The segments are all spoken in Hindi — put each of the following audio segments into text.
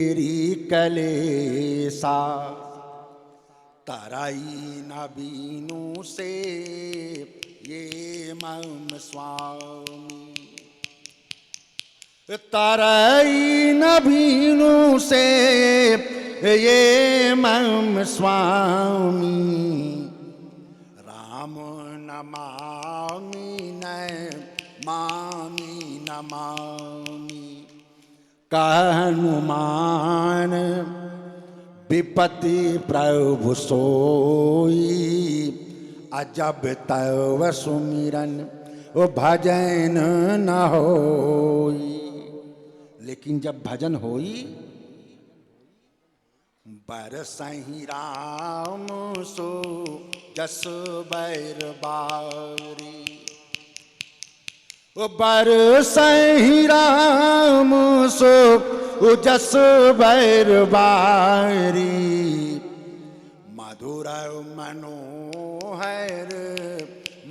तेरी कलेसा तराई न बीनू से ये मम स्वामी, तराई न बीनू से ये मम स्वामी, राम न मामी न मामी न मामी, हनुमान विपति प्रभु सोई, अजब तव सुमिरन वो भजन न होई। लेकिन जब भजन होई, बरसहि राम सो जस बैर बारी, बरसहि राम सो जस बैर बारी, मधुर मनोहर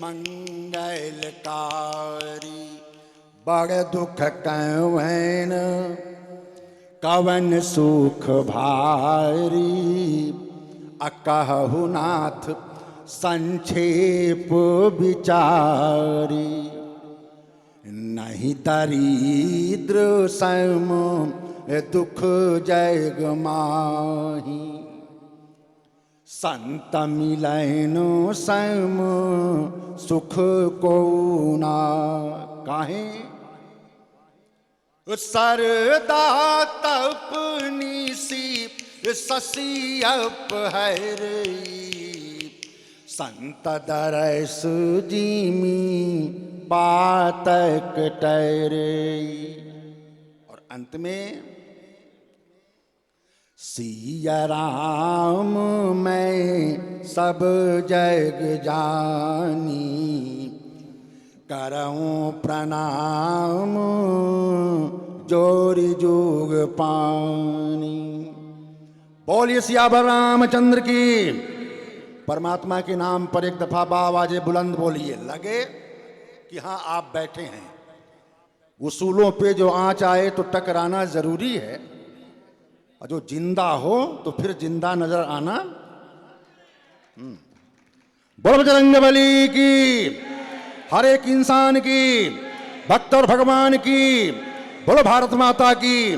मंगलकारी, बड़ दुख कवन कवन सुख भारी, अकहु नाथ संक्षेप विचारी, नहीं दरिद्र सम दुख जग माही, संत मिलन सम सुख को ना काहे, सरदा तपनी सी ससी अपहरी, संत दरस जीमी पातक टरे। और अंत में सिया राम मैं सब जग जानी, करऊं प्रणाम जोरी जोग पानी। बोलिए सियावर रामचंद्र की। परमात्मा के नाम पर एक दफा आवाज़ें बुलंद बोलिए, लगे कि हाँ आप बैठे हैं। उसूलों पे जो आंच आए तो टकराना जरूरी है, और जो जिंदा हो तो फिर जिंदा नजर आना। बोलो बजरंगबली की, हर एक इंसान की, भक्त और भगवान की। बोलो भारत माता की,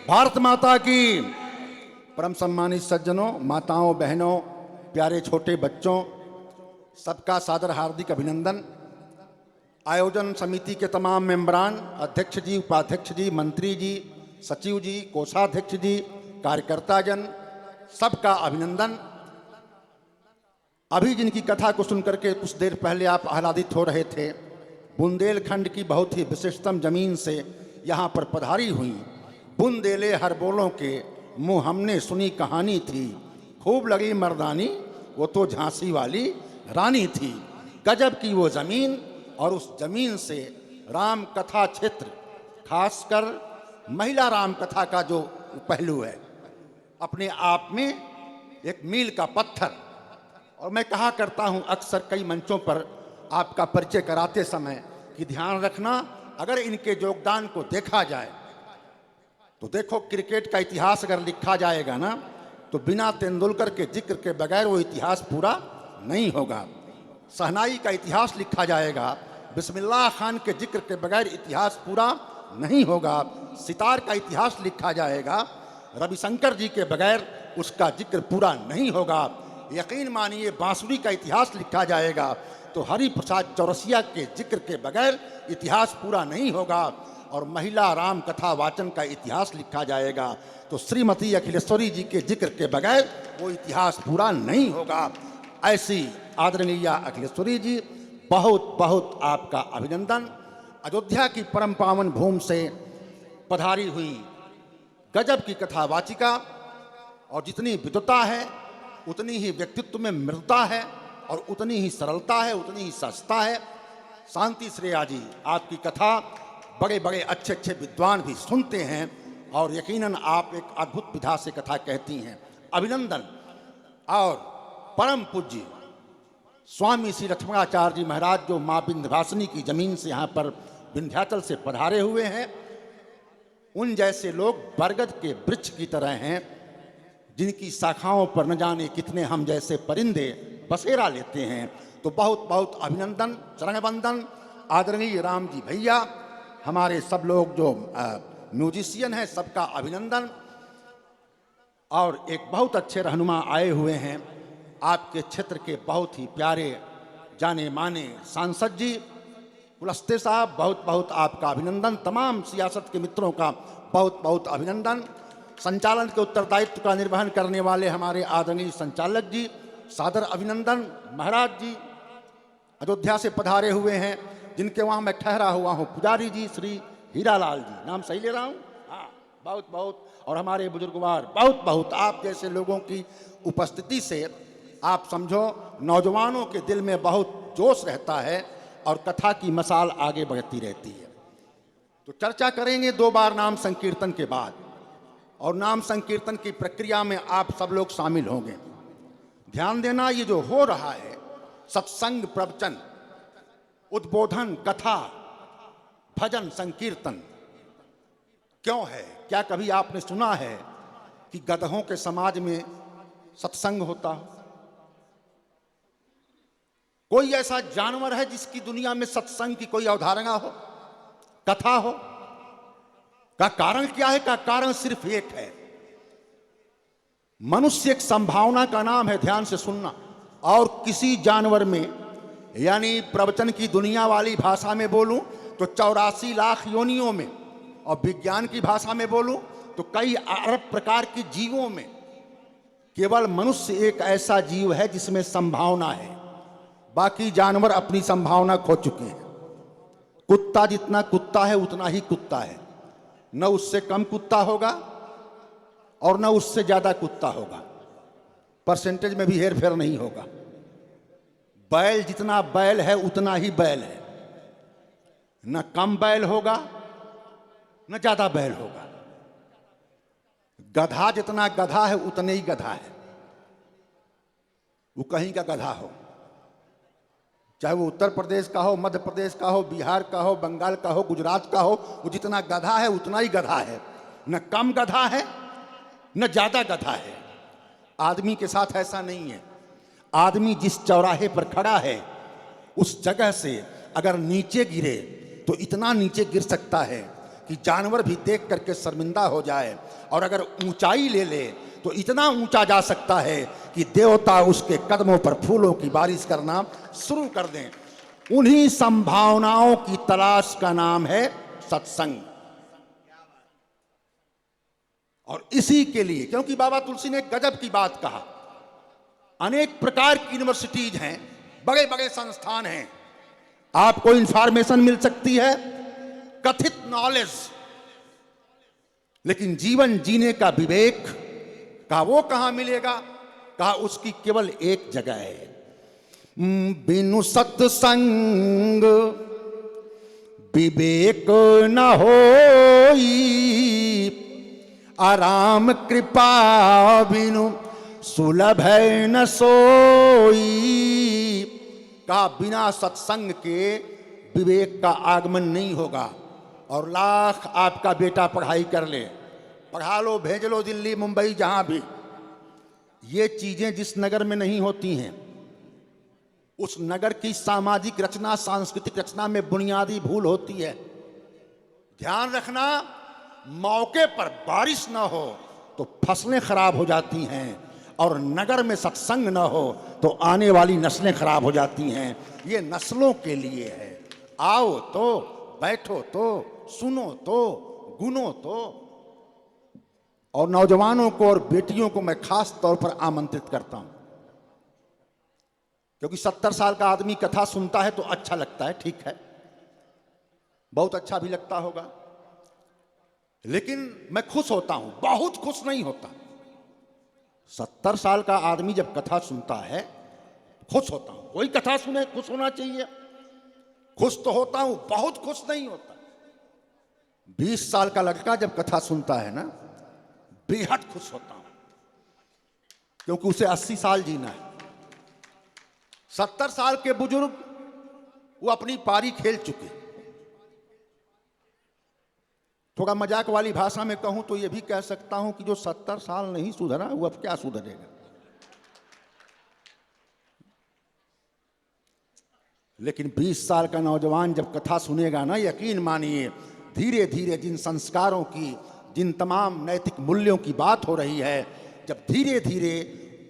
भारत माता की। परम सम्मानित सज्जनों, माताओं, बहनों, प्यारे छोटे बच्चों, सबका सादर हार्दिक अभिनंदन। आयोजन समिति के तमाम मेंबरान, अध्यक्ष जी, उपाध्यक्ष जी, मंत्री जी, सचिव जी, कोषाध्यक्ष जी, कार्यकर्ता जन, सबका अभिनंदन। अभी जिनकी कथा को सुनकर के कुछ देर पहले आप आह्लादित हो रहे थे, बुंदेलखंड की बहुत ही विशिष्टतम जमीन से यहाँ पर पधारी हुई। बुंदेले हर बोलों के मुँह हमने सुनी कहानी थी, खूब लगी मर्दानी वो तो झांसी वाली रानी थी। गजब की वो जमीन, और उस जमीन से राम कथा क्षेत्र, खासकर महिला राम कथा का जो पहलू है, अपने आप में एक मील का पत्थर। और मैं कहा करता हूं अक्सर कई मंचों पर आपका परिचय कराते समय कि ध्यान रखना, अगर इनके योगदान को देखा जाए तो देखो, क्रिकेट का इतिहास अगर लिखा जाएगा ना, तो बिना तेंदुलकर के जिक्र के बगैर वो इतिहास पूरा नहीं होगा। शहनाई का इतिहास लिखा जाएगा, बिस्मिल्लाह खान के जिक्र के बगैर इतिहास पूरा नहीं होगा। सितार का इतिहास लिखा जाएगा, रविशंकर जी के बगैर उसका जिक्र पूरा नहीं होगा। यकीन मानिए, बांसुरी का इतिहास लिखा जाएगा तो हरि प्रसाद चौरसिया के जिक्र के बगैर इतिहास पूरा नहीं होगा। और महिला राम कथा वाचन का इतिहास लिखा जाएगा तो श्रीमती अखिलेश्वरी जी के जिक्र के बगैर वो इतिहास पूरा नहीं होगा। ऐसी आदरणीय अखिलेश्वरी जी, बहुत बहुत आपका अभिनंदन। अयोध्या की परम पावन भूमि से पधारी हुई गजब की कथा वाचिका, और जितनी विद्वता है उतनी ही व्यक्तित्व में मृदुता है, और उतनी ही सरलता है, उतनी ही सस्ता है। शांति श्रेया जी, आपकी कथा बड़े बड़े अच्छे अच्छे विद्वान भी सुनते हैं, और यकीनन आप एक अद्भुत विधा से कथा कहती हैं। अभिनंदन। और परम पूज्य स्वामी श्री लक्ष्मणाचार्य जी महाराज, जो माँ विंध्यवासिनी की जमीन से यहाँ पर विंध्याचल से पधारे हुए हैं, उन जैसे लोग बरगद के वृक्ष की तरह हैं, जिनकी शाखाओं पर न जाने कितने हम जैसे परिंदे बसेरा लेते हैं। तो बहुत बहुत अभिनंदन, चरण वंदन आदरणीय राम जी भैया, हमारे सब लोग जो म्यूजिशियन हैं सबका अभिनंदन। और एक बहुत अच्छे रहनुमा आए हुए हैं, आपके क्षेत्र के बहुत ही प्यारे जाने माने सांसद जी कुलस्ते साहब, बहुत बहुत आपका अभिनंदन। तमाम सियासत के मित्रों का बहुत बहुत अभिनंदन। संचालन के उत्तरदायित्व का निर्वहन करने वाले हमारे आदरणीय संचालक जी, सादर अभिनंदन। महाराज जी अयोध्या से पधारे हुए हैं, जिनके वहाँ मैं ठहरा हुआ हूँ, पुजारी जी श्री हीरालाल जी, नाम सही ले रहा हूँ? हाँ, बहुत बहुत। और हमारे बुजुर्गवार बहुत बहुत, आप जैसे लोगों की उपस्थिति से आप समझो नौजवानों के दिल में बहुत जोश रहता है और कथा की मसाल आगे बढ़ती रहती है। तो चर्चा करेंगे 2 बार नाम संकीर्तन के बाद, और नाम संकीर्तन की प्रक्रिया में आप सब लोग शामिल होंगे। ध्यान देना, ये जो हो रहा है सत्संग, प्रवचन, उद्बोधन, कथा, भजन, संकीर्तन, क्यों है? क्या कभी आपने सुना है कि गधों के समाज में सत्संग होता? कोई ऐसा जानवर है जिसकी दुनिया में सत्संग की कोई अवधारणा हो, कथा हो? का कारण क्या है? का कारण सिर्फ एक है, मनुष्य एक संभावना का नाम है, ध्यान से सुनना। और किसी जानवर में, यानी प्रवचन की दुनिया वाली भाषा में बोलूं तो 84 लाख योनियों में, और विज्ञान की भाषा में बोलूं तो कई अरब प्रकार के जीवों में केवल मनुष्य एक ऐसा जीव है जिसमें संभावना है। बाकी जानवर अपनी संभावना खो चुके हैं। कुत्ता जितना कुत्ता है उतना ही कुत्ता है, न उससे कम कुत्ता होगा और न उससे ज्यादा कुत्ता होगा, परसेंटेज में भी हेरफेर नहीं होगा। बैल जितना बैल है उतना ही बैल है, न कम बैल होगा न ज्यादा बैल होगा। गधा जितना गधा है उतने ही गधा है, वो कहीं का गधा हो, चाहे वो उत्तर प्रदेश का हो, मध्य प्रदेश का हो, बिहार का हो, बंगाल का हो, गुजरात का हो, वो जितना गधा है उतना ही गधा है, न कम गधा है न ज्यादा गधा है। आदमी के साथ ऐसा नहीं है। आदमी जिस चौराहे पर खड़ा है उस जगह से अगर नीचे गिरे तो इतना नीचे गिर सकता है कि जानवर भी देख करके शर्मिंदा हो जाए, और अगर ऊंचाई ले ले तो इतना ऊंचा जा सकता है कि देवता उसके कदमों पर फूलों की बारिश करना शुरू कर दें। उन्हीं संभावनाओं की तलाश का नाम है सत्संग। और इसी के लिए, क्योंकि बाबा तुलसी ने गजब की बात कहा, अनेक प्रकार की यूनिवर्सिटीज हैं, बड़े बड़े संस्थान हैं, आपको इंफॉर्मेशन मिल सकती है, कथित नॉलेज, लेकिन जीवन जीने का विवेक कहा वो कहां मिलेगा? कहा उसकी केवल एक जगह है, बिनु सत्संग विवेक न होई, आराम कृपा बिनु सुलभ न सोई। का बिना सत्संग के विवेक का आगमन नहीं होगा। और लाख आपका बेटा पढ़ाई कर ले, पढ़ा लो, भेज लो दिल्ली, मुंबई, जहां भी, ये चीजें जिस नगर में नहीं होती हैं उस नगर की सामाजिक रचना, सांस्कृतिक रचना में बुनियादी भूल होती है। ध्यान रखना, मौके पर बारिश ना हो तो फसलें खराब हो जाती हैं, और नगर में सत्संग ना हो तो आने वाली नस्लें खराब हो जाती हैं। ये नस्लों के लिए है। आओ तो, बैठो तो, सुनो तो, गुनो तो। और नौजवानों को और बेटियों को मैं खास तौर पर आमंत्रित करता हूं, क्योंकि 70 साल का आदमी कथा सुनता है तो अच्छा लगता है, ठीक है, बहुत अच्छा भी लगता होगा, लेकिन मैं खुश होता हूं, बहुत खुश नहीं होता। 70 साल का आदमी जब कथा सुनता है खुश होता हूं। कोई कथा सुने खुश होना चाहिए, खुश तो होता हूं, बहुत खुश नहीं होता। 20 साल का लड़का जब कथा सुनता है ना, बेहद खुश होता हूं, क्योंकि उसे 80 साल जीना है। 70 साल के बुजुर्ग वो अपनी पारी खेल चुके, थोड़ा मजाक वाली भाषा में कहूं तो ये भी कह सकता हूं कि जो 70 साल नहीं सुधरा वो अब क्या सुधरेगा। लेकिन 20 साल का नौजवान जब कथा सुनेगा ना, यकीन मानिए धीरे धीरे जिन संस्कारों की, जिन तमाम नैतिक मूल्यों की बात हो रही है, जब धीरे धीरे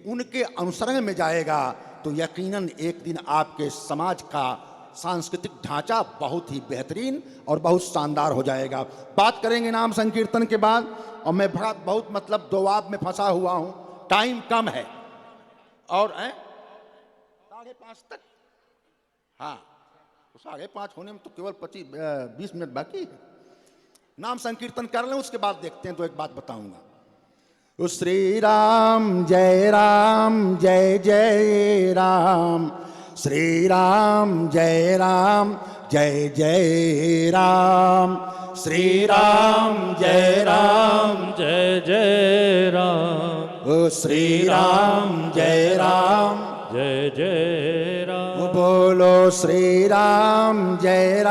उनके अनुसरण में जाएगा तो यकीनन एक दिन आपके समाज का सांस्कृतिक ढांचा बहुत ही बेहतरीन और बहुत शानदार हो जाएगा। बात करेंगे नाम संकीर्तन के बाद, और मैं बहुत मतलब दोआब में फंसा हुआ हूं, टाइम कम है और 5:30 तक, हाँ तो 5:30 होने में तो केवल 20 मिनट बाकी है। नाम संकीर्तन कर लें, उसके बाद देखते हैं। तो एक बात बताऊंगा, श्री राम जय जय राम, श्री राम जय जय राम, श्री राम जय जय राम, श्री राम जय जय राम। बोलो श्री राम जय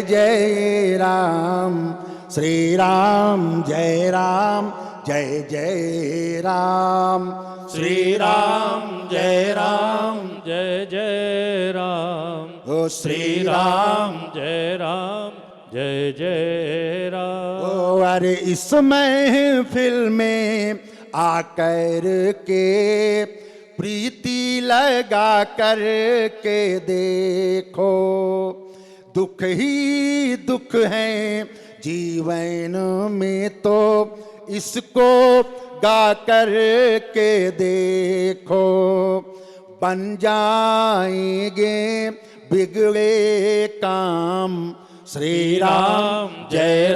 जय राम, श्री राम जय जय राम, श्री राम जय जय राम, ओ श्री राम जय जय राम। ओ अरे इस महफिल में आकर के प्रीति लगा कर के देखो, दुख ही दुख है जीवन में तो इसको गा कर के देखो, बन जाएंगे बिगड़े काम, श्री राम जय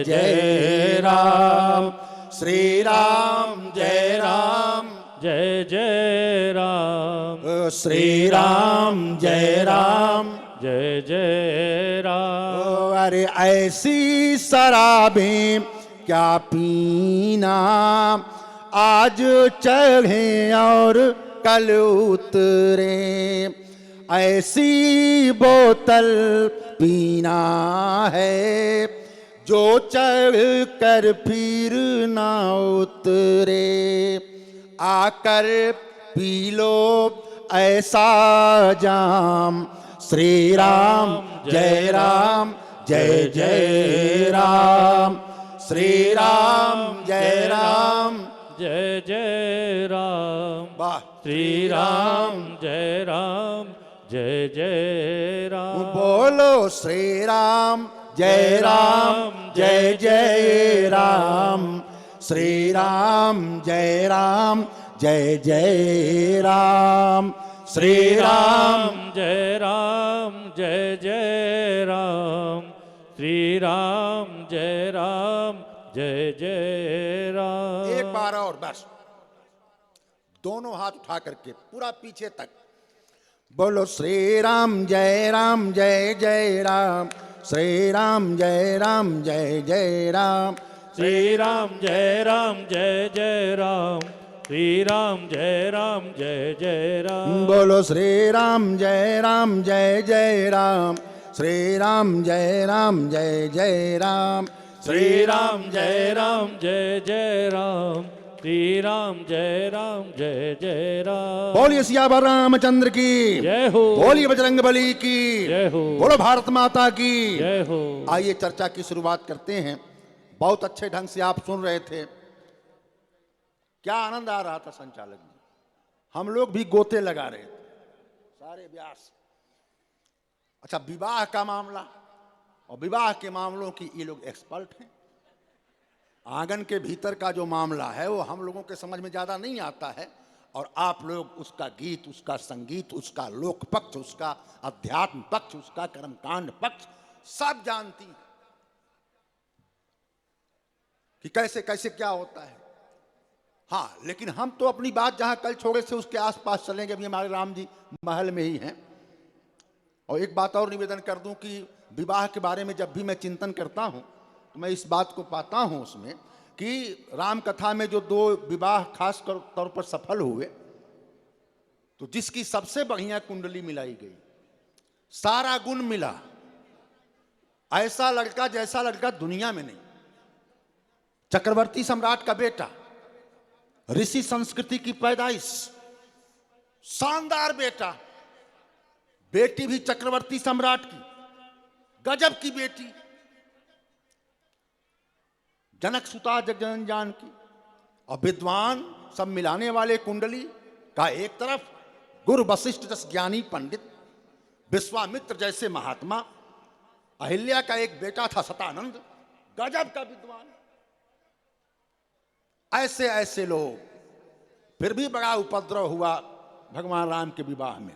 जय राम, श्री राम जय जय राम, श्री राम जय जय राम। अरे ऐसी शराबें क्या पीना, आज चढ़े और कल उतरे, ऐसी बोतल पीना है जो चढ़ कर फिर ना उतरे, आकर पी लो ऐसा जाम, श्री राम जय जय राम, श्री राम जय जय राम, वाह, श्री राम जय जय राम। बोलो श्री राम जय जय राम, श्री राम जय जय राम, श्री राम जय जय राम, श्री राम जय जय राम। एक बार और बस, दोनों हाथ उठा करके पूरा पीछे तक बोलो श्री राम जय जय राम, श्री राम जय जय राम, श्री राम जय जय राम, श्री राम जय जय राम। बोलो श्री राम जय जय राम, श्री राम जय जय राम, श्री राम जय जय राम, श्री राम जय जय राम। बोलिए सियावर रामचंद्र की जय हो, बोलिए बजरंग बली की जय हो, बोलो भारत माता की जय हो। आइए चर्चा की शुरुआत करते हैं। बहुत अच्छे ढंग से आप सुन रहे थे, क्या आनंद आ रहा था संचालक जी, हम लोग भी गोते लगा रहे थे सारे व्यास। अच्छा, विवाह का मामला और विवाह के मामलों की ये लोग एक्सपर्ट हैं। आंगन के भीतर का जो मामला है वो हम लोगों के समझ में ज़्यादा नहीं आता है, और आप लोग उसका गीत, उसका संगीत, उसका लोक पक्ष, उसका अध्यात्म पक्ष, उसका कर्मकांड पक्ष सब जानती हैं कि कैसे कैसे क्या होता है। हाँ, लेकिन हम तो अपनी बात जहाँ कल छोड़े से उसके आसपास चलेंगे। अभी हमारे राम जी महल में ही हैं। और एक बात और निवेदन कर दूं कि विवाह के बारे में जब भी मैं चिंतन करता हूं तो मैं इस बात को पाता हूं उसमें कि राम कथा में जो दो विवाह खास तौर पर सफल हुए, तो जिसकी सबसे बढ़िया कुंडली मिलाई गई, सारा गुण मिला, ऐसा लड़का जैसा लड़का दुनिया में नहीं। चक्रवर्ती सम्राट का बेटा, ऋषि संस्कृति की पैदाइश, शानदार बेटा, बेटी भी चक्रवर्ती सम्राट की, गजब की बेटी, जनक सुता जगजनन की, और विद्वान सब मिलाने वाले कुंडली का एक तरफ, गुरु वशिष्ठ जस ज्ञानी पंडित, विश्वामित्र जैसे महात्मा, अहिल्या का एक बेटा था सतानंद, गजब का विद्वान। ऐसे ऐसे लोग, फिर भी बड़ा उपद्रव हुआ भगवान राम के विवाह में।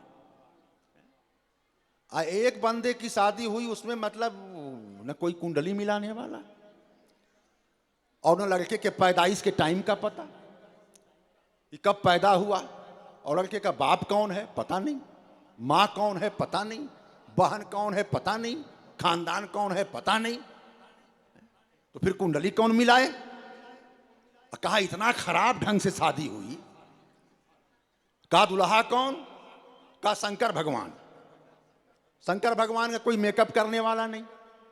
एक बंदे की शादी हुई, उसमें मतलब न कोई कुंडली मिलाने वाला और न लड़के के पैदाइश के टाइम का पता कि कब पैदा हुआ, और लड़के का बाप कौन है पता नहीं, माँ कौन है पता नहीं, बहन कौन है पता नहीं, खानदान कौन है पता नहीं, तो फिर कुंडली कौन मिलाए। कहा इतना खराब ढंग से शादी हुई, का दुल्हा कौन, का शंकर भगवान। शंकर भगवान का कोई मेकअप करने वाला नहीं,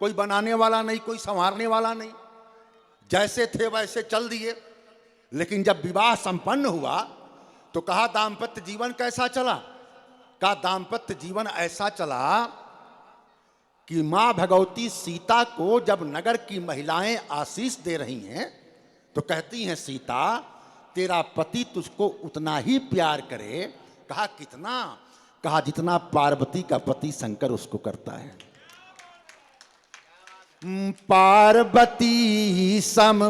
कोई बनाने वाला नहीं, कोई संवारने वाला नहीं, जैसे थे वैसे चल दिए। लेकिन जब विवाह संपन्न हुआ तो कहा दाम्पत्य जीवन कैसा चला। का दाम्पत्य जीवन ऐसा चला कि मां भगवती सीता को जब नगर की महिलाएं आशीष दे रही हैं तो कहती हैं, सीता तेरा पति तुझको उतना ही प्यार करे। कहा कितना। कहा जितना पार्वती का पति शंकर उसको करता है। पार्वती सम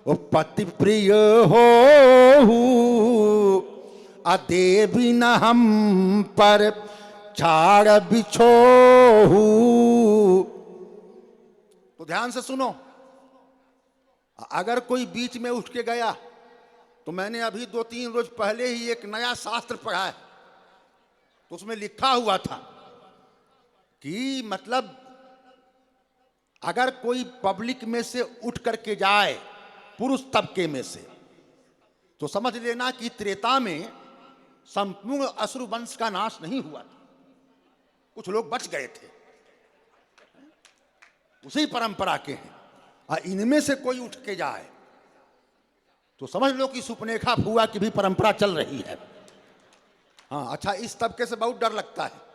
ओ पति प्रिय हो, अदेवी न हम पर छाड़ बिछो। तो ध्यान से सुनो, अगर कोई बीच में उठ के गया तो मैंने अभी 2-3 रोज पहले ही एक नया शास्त्र पढ़ा है, तो उसमें लिखा हुआ था कि मतलब अगर कोई पब्लिक में से उठ करके जाए, पुरुष तबके में से, तो समझ लेना कि त्रेता में संपूर्ण असुर वंश का नाश नहीं हुआ था, कुछ लोग बच गए थे, उसी परंपरा के हैं। और इनमें से कोई उठ के जाए तो समझ लो कि सुपनेखा फुआ की भी परंपरा चल रही है। हाँ अच्छा, इस तबके से बहुत डर लगता है।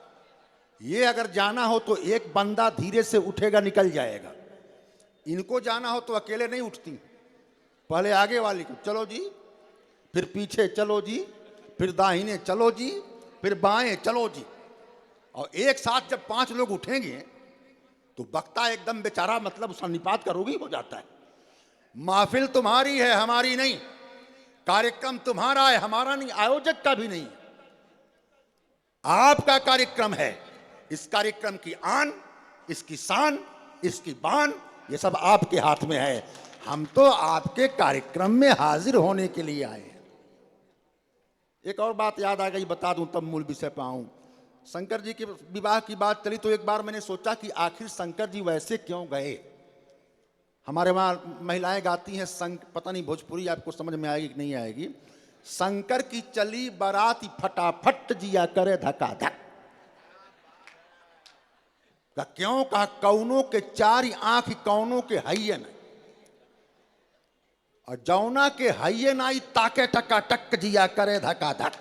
ये अगर जाना हो तो एक बंदा धीरे से उठेगा, निकल जाएगा। इनको जाना हो तो अकेले नहीं उठती, पहले आगे वाली को चलो जी, फिर पीछे चलो जी, फिर दाहिने चलो जी, फिर बाएं चलो जी। और एक साथ जब 5 लोग उठेंगे तो वक्ता एकदम बेचारा मतलब उसका निपात का रोगी हो जाता है। महफिल तुम्हारी है, हमारी नहीं, कार्यक्रम तुम्हारा है, हमारा नहीं, आयोजक का भी नहीं, आपका कार्यक्रम है। इस कार्यक्रम की आन, इसकी शान, इसकी बान, ये सब आपके हाथ में है। हम तो आपके कार्यक्रम में हाजिर होने के लिए आए हैं। एक और बात याद आ गई, बता दूं तब मूल विषय पर आऊं। शंकर जी के विवाह की बात चली तो एक बार मैंने सोचा कि आखिर शंकर जी वैसे क्यों गए। हमारे वहाँ महिलाएं गाती हैं, पता नहीं भोजपुरी आपको समझ में आएगी कि नहीं आएगी। शंकर की चली बारात फटाफट जिया करे धका धक। क्यों। कहा कौनों के 4 आंख कौनों के हइये नहीं, और जौना के हइये नाई ताके टका टक जिया करे धका धक।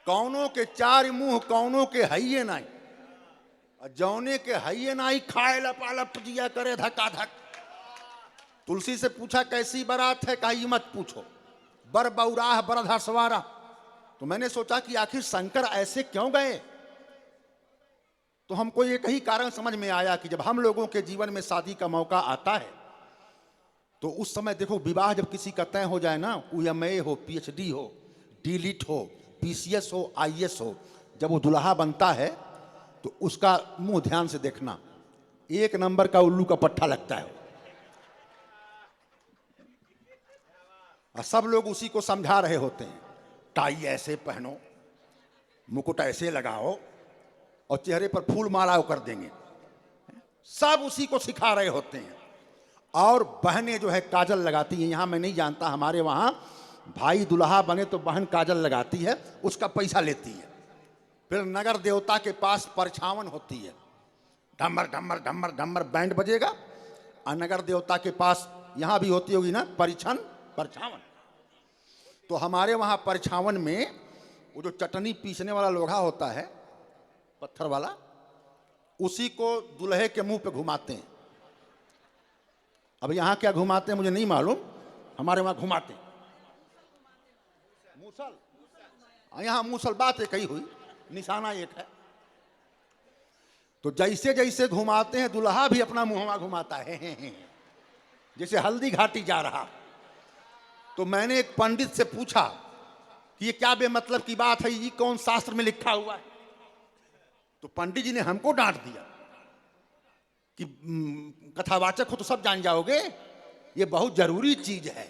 कौनों के 4 मुंह कौनों के हइये नाई, और जौने के हइये नाई खाए लपालप जिया करे धका धक। तुलसी से पूछा कैसी बारात है, कहा ये मत पूछो, बर बौराह बरधा सवारा। तो मैंने सोचा कि आखिर शंकर ऐसे क्यों गए। तो हमको एक ही कारण समझ में आया कि जब हम लोगों के जीवन में शादी का मौका आता है तो उस समय देखो, विवाह जब किसी का तय हो जाए ना, UMA हो, PhD हो, डीलिट हो, PCS हो, IS हो, जब वो दुल्हा बनता है तो उसका मुंह ध्यान से देखना, 1 नंबर का उल्लू का पट्टा लगता है। और सब लोग उसी को समझा रहे होते हैं, टाई ऐसे पहनो, मुकुट ऐसे लगाओ, और चेहरे पर फूल माला कर देंगे। सब उसी को सिखा रहे होते हैं। और बहनें जो है काजल लगाती हैं। यहाँ मैं नहीं जानता, हमारे वहाँ भाई दुल्हा बने तो बहन काजल लगाती है, उसका पैसा लेती है। फिर नगर देवता के पास परछावन होती है, ढम्मर ढम्मर ढम्मर ढम्मर बैंड बजेगा। और नगर देवता के पास यहां भी होती होगी ना परछावन। तो हमारे वहां परछावन में वो जो चटनी पीसने वाला लोढ़ा होता है पत्थर वाला, उसी को दुल्हे के मुंह पे घुमाते हैं। अब यहां क्या घुमाते हैं मुझे नहीं मालूम, हमारे वहां घुमाते हैं मूसल। यहां मूसल बात एक ही हुई, निशाना एक है। तो जैसे जैसे घुमाते हैं दुल्हा भी अपना मुंहवा घुमाता है जैसे हल्दी घाटी जा रहा। तो मैंने एक पंडित से पूछा कि ये क्या बेमतलब की बात है, ये कौन शास्त्र में लिखा हुआ है? तो पंडित जी ने हमको डांट दिया कि कथावाचक हो तो सब जान जाओगे, ये बहुत जरूरी चीज है।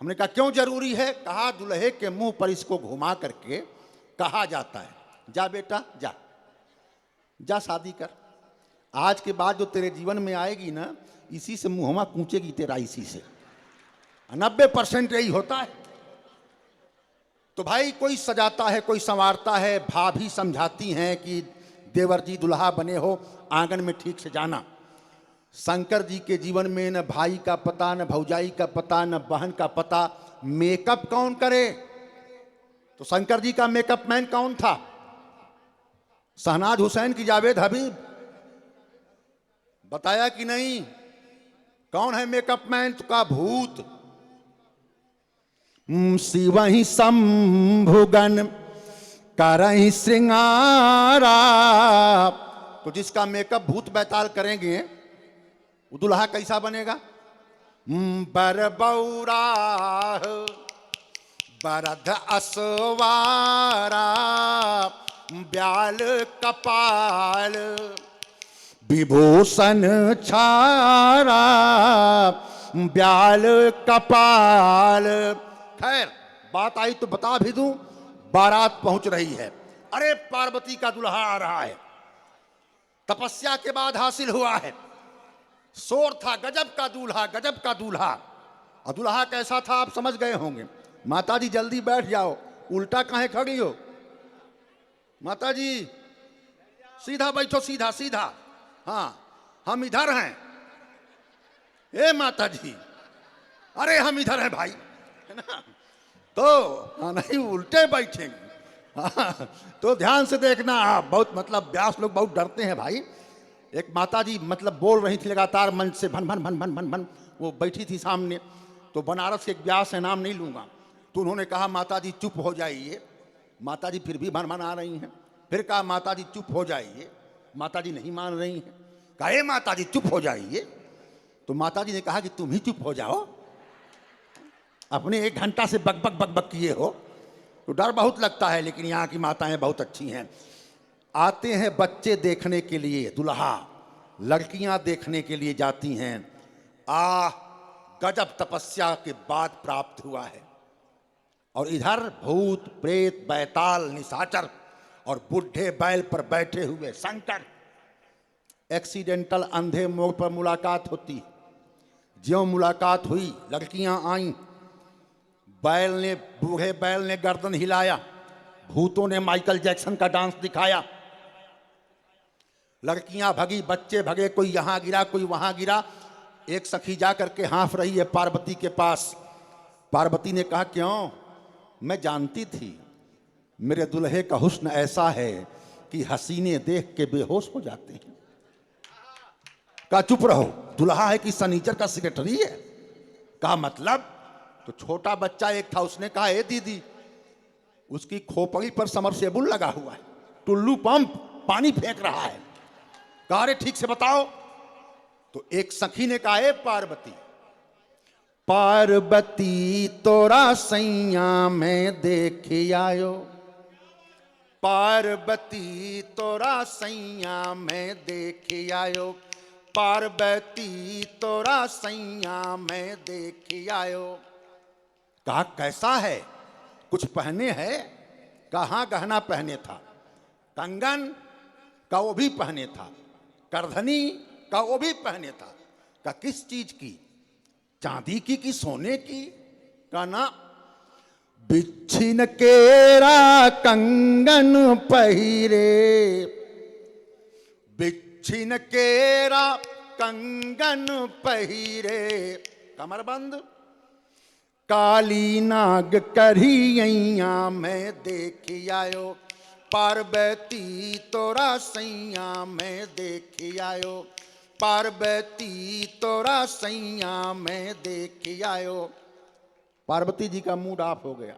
हमने कहा क्यों जरूरी है? कहा दुल्हे के मुंह पर इसको घुमा करके कहा जाता है, जा बेटा जा, जा शादी कर। आज के बाद जो तेरे जीवन में आएगी ना, इसी से मुंहमा कूचेगी तेरा, इसी से 90% यही होता है। तो भाई कोई सजाता है, कोई संवारता है, भाभी समझाती हैं कि देवर जी दुल्हा बने हो, आंगन में ठीक से जाना। शंकर जी के जीवन में न भाई का पता, न भौजाई का पता, न बहन का पता। मेकअप कौन करे? तो शंकर जी का मेकअप मैन कौन था? शहनाज हुसैन की जावेद हबीब। बताया कि नहीं? कौन है मेकअप मैन? तो का भूत। शिवहि शंभुगन करहि श्रृंगारा। तो जिसका मेकअप भूत बैताल करेंगे वो दुल्हा कैसा बनेगा? बर बौराह बरध असवारा, ब्याल कपाल विभूषण छारा, ब्याल कपाल। खैर बात आई तो बता भी दूं, बारात पहुंच रही है। अरे पार्वती का दुल्हा आ रहा है, तपस्या के बाद हासिल हुआ है। शोर था, गजब का दूल्हा, गजब का दूल्हा। और दूल्हा कैसा था आप समझ गए होंगे। माता जी जल्दी बैठ जाओ, उल्टा काहे खड़ी हो? माता जी सीधा बैठो, सीधा सीधा। हाँ हम इधर हैं। ए माता जी, अरे हम इधर हैं भाई, है ना? तो हाँ नहीं, उल्टे बैठेंगे। हाँ, तो ध्यान से देखना आप। बहुत मतलब व्यास लोग बहुत डरते हैं भाई। एक माता जी मतलब बोल रही थी लगातार मंच से, भन भन भन भन भन भन, वो बैठी थी सामने। तो बनारस के एक व्यास है, नाम नहीं लूंगा, तो उन्होंने कहा माता जी चुप हो जाइए। माता जी फिर भी भन भन आ रही हैं। फिर कहा माता जी चुप हो जाइए। माता जी नहीं मान रही हैं। कहा ए माता जी चुप हो जाइए। तो माता जी ने कहा कि तुम ही चुप हो जाओ, अपने 1 घंटा से बक बक बक बक किए हो। तो डर बहुत लगता है, लेकिन यहाँ की माताएं बहुत अच्छी हैं। आते हैं बच्चे देखने के लिए दुल्हा, लड़कियां देखने के लिए जाती हैं। गजब तपस्या के बाद प्राप्त हुआ है। और इधर भूत प्रेत बैताल निशाचर और बुढ़े बैल पर बैठे हुए शंकर। एक्सीडेंटल अंधे मोड़ पर मुलाकात होती। ज्यों मुलाकात हुई, लड़कियां आईं। बैल ने, बूढ़े बैल ने गर्दन हिलाया, भूतों ने माइकल जैक्सन का डांस दिखाया। लड़कियां भगी, बच्चे भगे, कोई यहां गिरा कोई वहां गिरा। एक सखी जा करके हाँफ रही है पार्वती के पास। पार्वती ने कहा क्यों? मैं जानती थी मेरे दुल्हे का हुस्न ऐसा है कि हसीने देख के बेहोश हो जाते हैं। कहा चुप रहो, दुल्हा है कि सनीचर का सेक्रेटरी है? कहा मतलब? तो छोटा बच्चा एक था, उसने कहा ए दीदी, उसकी खोपड़ी पर समरसेबुल लगा हुआ है, टुल्लू पंप पानी फेंक रहा है। कहा अरे ठीक से बताओ। तो एक सखी ने कहा ए पार्वती, पार्वती तोरा सैया में देख आयो, पार्वती तोरा सैया में देख आयो, पार्वती तोरा सैया में देख आयो। कहा कैसा है? कुछ पहने है? कहाँ गहना पहने था? कंगन का वो भी पहने था, करधनी का वो भी पहने था। का किस चीज की? चांदी की कि सोने की? का ना बिच्छिन केरा कंगन पहिरे, छिनकेरा कंगन पहिरे, कमरबंद काली नाग करियैया मैं देखी आयो, पार्वती तोरा सैया मैं देखी आयो, पार्वती तोरा सैया मैं देखी आयो। पार्वती जी का मूड ऑफ हो गया।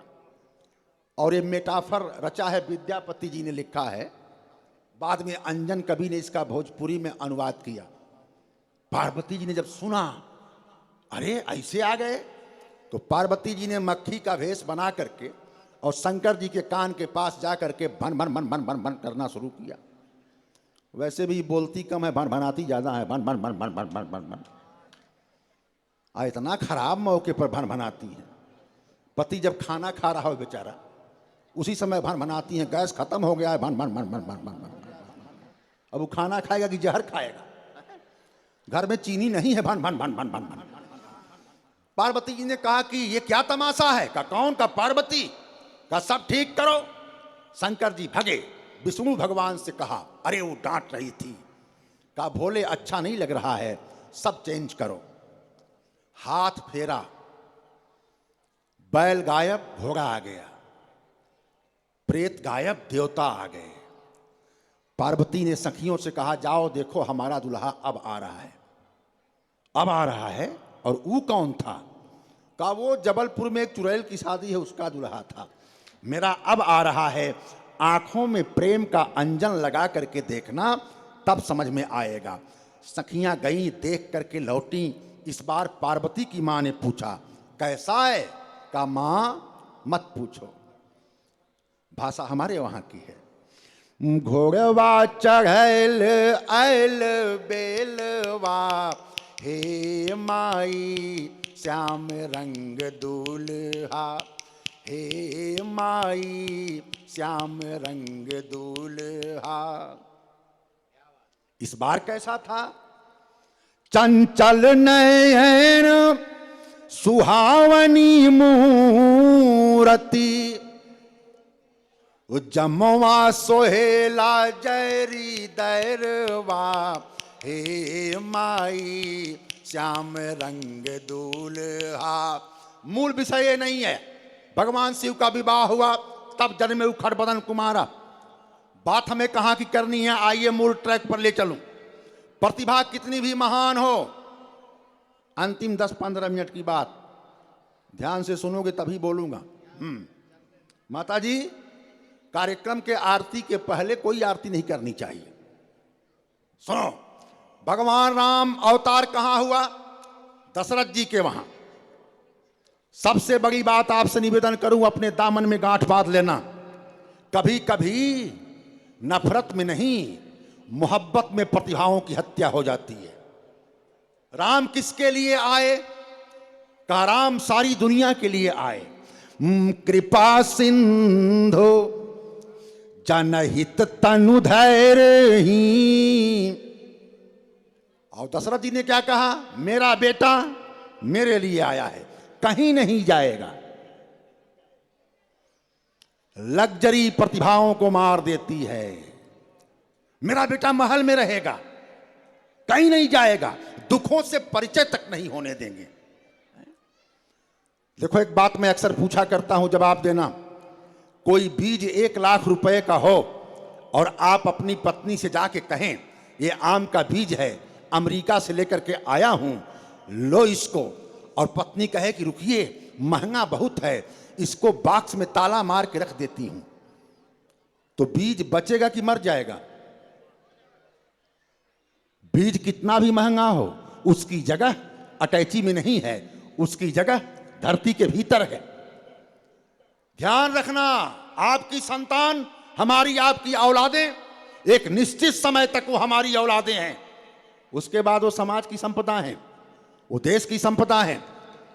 और ये मेटाफर रचा है विद्यापति जी ने लिखा है, बाद में अंजन कवि ने इसका भोजपुरी में अनुवाद किया। पार्वती जी ने जब सुना अरे ऐसे आ गए, तो पार्वती जी ने मक्खी का भेष बना करके और शंकर जी के कान के पास जा करके भन भन भन भन भन भन करना शुरू किया। वैसे भी बोलती कम है, भन भनाती ज्यादा है, भन भन भन भन भन भन भन भन। इतना खराब मौके पर भन भनाती है। पति जब खाना खा रहा हो बेचारा, उसी समय भन भनाती है, गैस खत्म हो गया है, भन भन भन भन भन भन भन। अब वो खाना खाएगा कि जहर खाएगा? घर में चीनी नहीं है, भन भन भन भन भन भन। पार्वती जी ने कहा कि ये क्या तमाशा है? का कौन? का पार्वती? का सब ठीक करो। शंकर जी भगे, विष्णु भगवान से कहा, अरे वो डांट रही थी, का भोले अच्छा नहीं लग रहा है, सब चेंज करो। हाथ फेरा, बैल गायब, घोड़ा आ गया, प्रेत गायब, देवता आ गए। पार्वती ने सखियों से कहा, जाओ देखो हमारा दुल्हा अब आ रहा है, अब आ रहा है। और वो कौन था? का वो जबलपुर में एक चुड़ैल की शादी है उसका दुल्हा था। मेरा अब आ रहा है, आंखों में प्रेम का अंजन लगा करके देखना, तब समझ में आएगा। सखियां गई, देख करके लौटी। इस बार पार्वती की मां ने पूछा, कैसा है? का मां मत पूछो, भाषा हमारे वहां की है। घोड़वा चढ़ैल ऐल बेलवा, हे माई श्याम रंग दूल्हा, हे माई श्याम रंग दूल्हा। इस बार कैसा था? चंचल नयन सुहावनी मूरति, जमवा सोहेला जयरी दैरवा, हे माई श्याम रंग दूल्हा। मूल विषय ये नहीं है। भगवान शिव का विवाह हुआ, तब जन्मे उखड़ बदन कुमारा। बात हमें कहां की करनी है, आइए मूल ट्रैक पर ले चलूं। प्रतिभा कितनी भी महान हो, अंतिम 10-15 मिनट की बात ध्यान से सुनोगे तभी बोलूंगा। माता जी, कार्यक्रम के आरती के पहले कोई आरती नहीं करनी चाहिए। सुनो, भगवान राम अवतार कहां हुआ? दशरथ जी के वहां। सबसे बड़ी बात आपसे निवेदन करूं, अपने दामन में गांठ बांध लेना। कभी कभी नफरत में नहीं, मोहब्बत में प्रतिभाओं की हत्या हो जाती है। राम किसके लिए आए? कहा राम सारी दुनिया के लिए आए। कृपा सिंधु जनहित तनु धैर्य ही। और दशरथ जी ने क्या कहा? मेरा बेटा मेरे लिए आया है, कहीं नहीं जाएगा। लग्जरी प्रतिभाओं को मार देती है। मेरा बेटा महल में रहेगा, कहीं नहीं जाएगा, दुखों से परिचय तक नहीं होने देंगे। देखो, एक बात मैं अक्सर पूछा करता हूं, जवाब देना। कोई बीज 1 लाख रुपए का हो और आप अपनी पत्नी से जाके कहें, ये आम का बीज है, अमेरिका से लेकर के आया हूं, लो इसको। और पत्नी कहे कि रुकिए, महंगा बहुत है, इसको बॉक्स में ताला मार के रख देती हूं, तो बीज बचेगा कि मर जाएगा? बीज कितना भी महंगा हो, उसकी जगह अटैची में नहीं है, उसकी जगह धरती के भीतर है। ध्यान रखना, आपकी संतान, हमारी आपकी औलादें, एक निश्चित समय तक वो हमारी औलादें हैं। उसके बाद वो समाज की संपदा हैं, वो देश की संपदा हैं।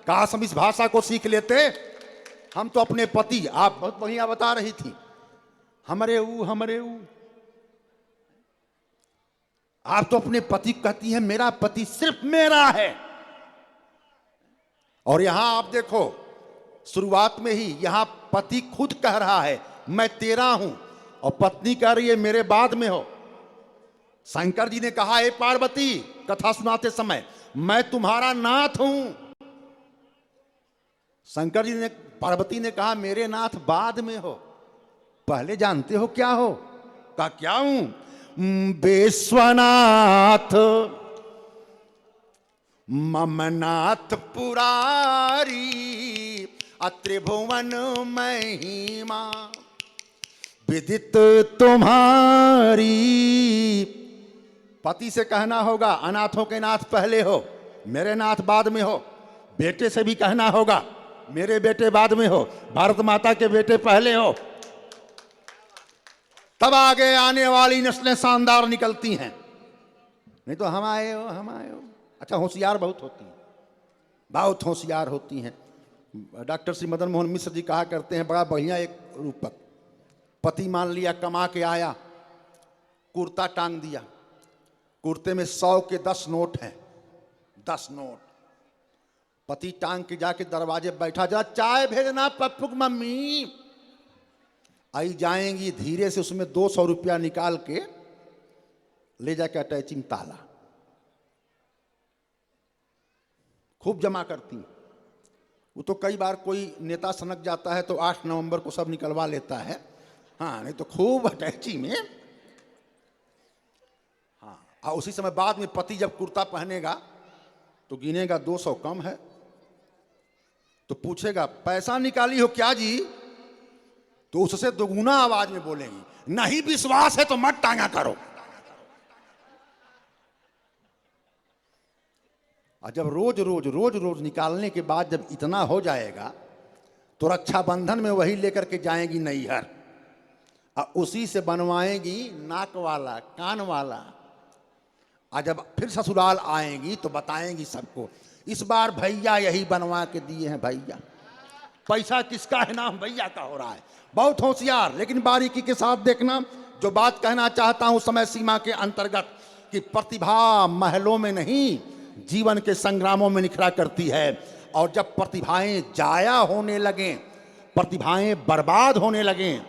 काश हम इस भाषा को सीख लेते। हम तो अपने पति, आप बहुत बढ़िया बता रही थी, हमरे ऊ। आप तो अपने पति को कहती हैं मेरा पति सिर्फ मेरा है। और यहां आप देखो, शुरुआत में ही यहां पति खुद कह रहा है मैं तेरा हूं, और पत्नी कह रही है मेरे बाद में हो। शंकर जी ने कहा, हे पार्वती, कथा सुनाते समय, मैं तुम्हारा नाथ हूं। शंकर जी ने, पार्वती ने कहा, मेरे नाथ बाद में हो, पहले जानते हो क्या हो? कहा, क्या हूं? विश्वनाथ ममनाथ पुरारी, अत्रिभुवन महिमा विदित तुम्हारी। पति से कहना होगा, अनाथों के नाथ पहले हो, मेरे नाथ बाद में हो। बेटे से भी कहना होगा, मेरे बेटे बाद में हो, भारत माता के बेटे पहले हो। तब आगे आने वाली नस्लें शानदार निकलती हैं। नहीं तो हम आए हो, हम आए हो। अच्छा, होशियार बहुत होती हैं, बहुत होशियार होती हैं। डॉक्टर श्री मदन मोहन मिश्र जी कहा करते हैं, बड़ा बढ़िया एक रूपक। पति मान लिया कमा के आया, कुर्ता टांग दिया, कुर्ते में 100 के 10 नोट हैं, 10 नोट। पति टांग के जाके दरवाजे बैठा, जा चाय भेजना पप्पू की मम्मी। आई जाएंगी, धीरे से उसमें 200 रुपया निकाल के ले जाके अटैचिंग ताला, खूब जमा करती। वो तो कई बार कोई नेता सनक जाता है तो 8 नवंबर को सब निकलवा लेता है, हाँ, नहीं तो खूब अटैची में। हाँ, और उसी समय बाद में पति जब कुर्ता पहनेगा तो गिनेगा 200 कम है, तो पूछेगा, पैसा निकाली हो क्या जी? तो उससे दोगुना आवाज में बोलेंगी, नहीं विश्वास है तो मत टांगा करो। और जब रोज रोज निकालने के बाद जब इतना हो जाएगा तो रक्षाबंधन में वही लेकर के जाएंगी नैहर, और उसी से बनवाएंगी नाक वाला, कान वाला। और जब फिर ससुराल आएंगी तो बताएंगी सबको, इस बार भैया यही बनवा के दिए हैं भैया। पैसा किसका है? नाम भैया का हो रहा है। बहुत होशियार, लेकिन बारीकी के साथ देखना। जो बात कहना चाहता हूं समय सीमा के अंतर्गत, कि प्रतिभा महलों में नहीं, जीवन के संग्रामों में निखरा करती है। और जब प्रतिभाएं जाया होने लगें, प्रतिभाएं बर्बाद होने लगें,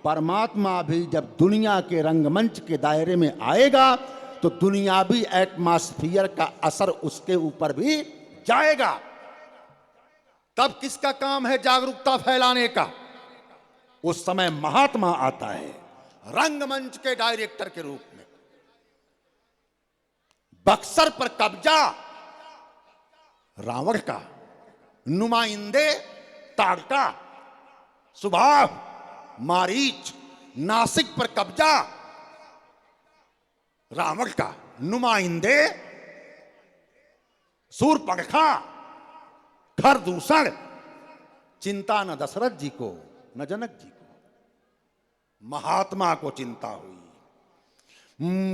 परमात्मा भी जब दुनिया के रंगमंच के दायरे में आएगा तो दुनियावी एटमॉस्फियर का असर उसके ऊपर भी जाएगा। तब किसका काम है जागरूकता फैलाने का? उस समय महात्मा आता है रंगमंच के डायरेक्टर के रूप में। बक्सर पर कब्जा रावण का, नुमाइंदे ताड़का, सुभाष, मारीच। नासिक पर कब्जा रावण का, नुमाइंदे सूर्पणखा, खरदूषण। चिंता न दशरथ जी को न जनक जी को, महात्मा को चिंता हुई।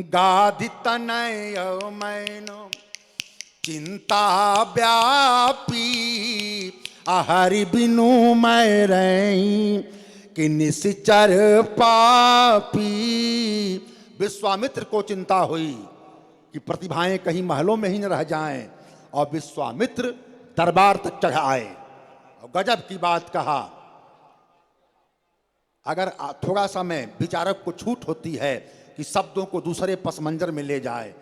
गाधि तनय मैनो चिंता व्यापी, हरि बिनु मैं रही कि निश्चर पापी। विश्वामित्र को चिंता हुई कि प्रतिभाएं कहीं महलों में ही न रह जाएं, और विश्वामित्र दरबार तक चढ़ आए। और गजब की बात कहा, अगर थोड़ा सा में विचारक को छूट होती है कि शब्दों को दूसरे पस मंजर में ले जाए,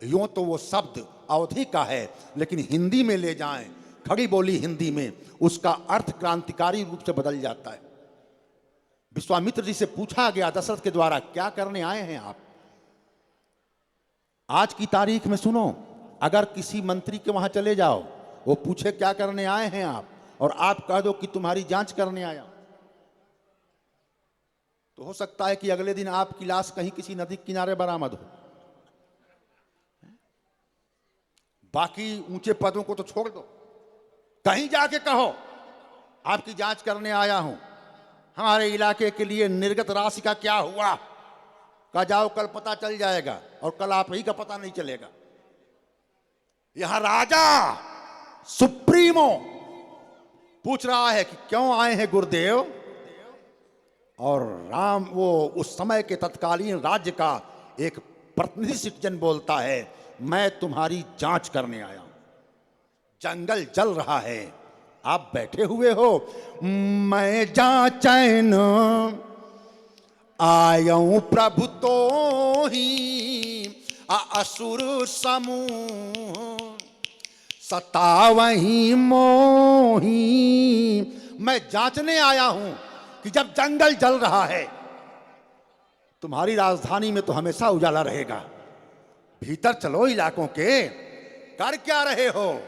यूं तो वो शब्द अवधि का है, लेकिन हिंदी में ले जाएं, खड़ी बोली हिंदी में, उसका अर्थ क्रांतिकारी रूप से बदल जाता है। विश्वामित्र जी से पूछा गया दशरथ के द्वारा, क्या करने आए हैं आप? आज की तारीख में सुनो, अगर किसी मंत्री के वहां चले जाओ, वो पूछे क्या करने आए हैं आप, और आप कह दो कि तुम्हारी जांच करने आया, तो हो सकता है कि अगले दिन आपकी लाश कहीं किसी नदी किनारे बरामद हो। बाकी ऊंचे पदों को तो छोड़ दो, कहीं जाके कहो आपकी जांच करने आया हूं, हमारे इलाके के लिए निर्गत राशि का क्या हुआ, का जाओ कल पता चल जाएगा, और कल आप ही का पता नहीं चलेगा। यहां राजा सुप्रीमो पूछ रहा है कि क्यों आए हैं गुरुदेव, और राम, वो उस समय के तत्कालीन राज्य का एक प्रतिनिधि सिटीजन बोलता है, मैं तुम्हारी जांच करने आया हूं, जंगल जल रहा है, आप बैठे हुए हो, मैं जांचन आयऊं प्रभु तो ही असुर समूह सतावही मोही। मैं जांचने आया हूं कि जब जंगल जल रहा है, तुम्हारी राजधानी में तो हमेशा उजाला रहेगा, भीतर चलो इलाकों के, कर क्या रहे हो?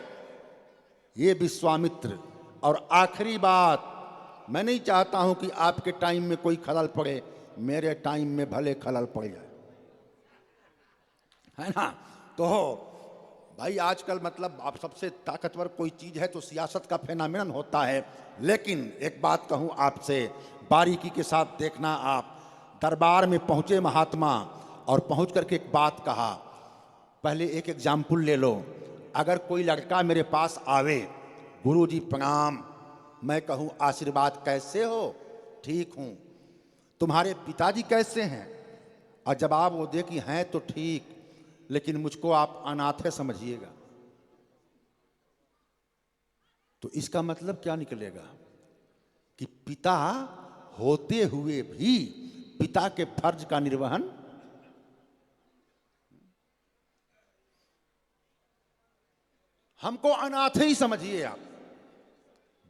ये विश्वामित्र। और आखिरी बात, मैं नहीं चाहता हूं कि आपके टाइम में कोई खलल पड़े, मेरे टाइम में भले खलल पड़ जाए, है ना? तो भाई आजकल मतलब आप सबसे ताकतवर कोई चीज है तो सियासत का फेनामिनन होता है। लेकिन एक बात कहूं आपसे, बारीकी के साथ देखना। आप दरबार में पहुंचे महात्मा, और पहुंच करके एक बात कहा। पहले एक एग्जाम्पल ले लो। अगर कोई लड़का मेरे पास आवे, गुरुजी प्रणाम, मैं कहूं आशीर्वाद, कैसे हो? ठीक हूं। तुम्हारे पिताजी कैसे हैं? और जवाब वो दे कि हैं तो ठीक, लेकिन मुझको आप अनाथ है समझिएगा। तो इसका मतलब क्या निकलेगा? कि पिता होते हुए भी पिता के फर्ज का निर्वहन, हमको अनाथ ही समझिए आप।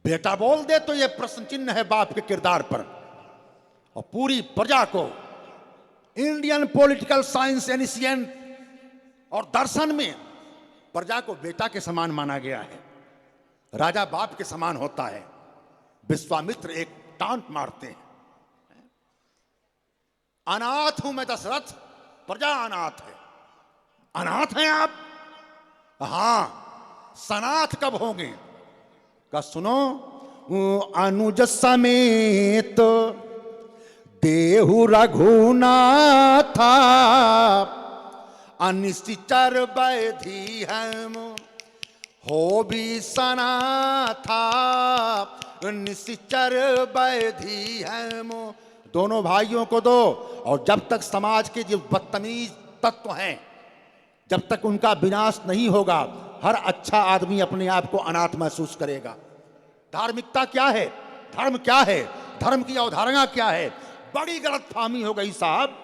बेटा बोल दे तो यह प्रश्न चिन्ह है बाप के किरदार पर। और पूरी प्रजा को, इंडियन पॉलिटिकल साइंस एनिशिएंट और दर्शन में प्रजा को बेटा के समान माना गया है, राजा बाप के समान होता है। विश्वामित्र एक टांट मारते हैं, अनाथ हूं मैं दशरथ, प्रजा अनाथ है। अनाथ हैं आप? हां, सनाथ कब होंगे? का सुनो, अनुज समेत देहु रघुनाथा, अनिश्चर बैधि हम हो भी सनाथा, निश्चर बैधि हम। दोनों भाइयों को दो। और जब तक समाज के जो बदतमीज तत्व हैं, जब तक उनका विनाश नहीं होगा, हर अच्छा आदमी अपने आप को अनाथ महसूस करेगा। धार्मिकता क्या है? धर्म क्या है? धर्म की अवधारणा क्या है? बड़ी गलतफहमी हो गई साहब।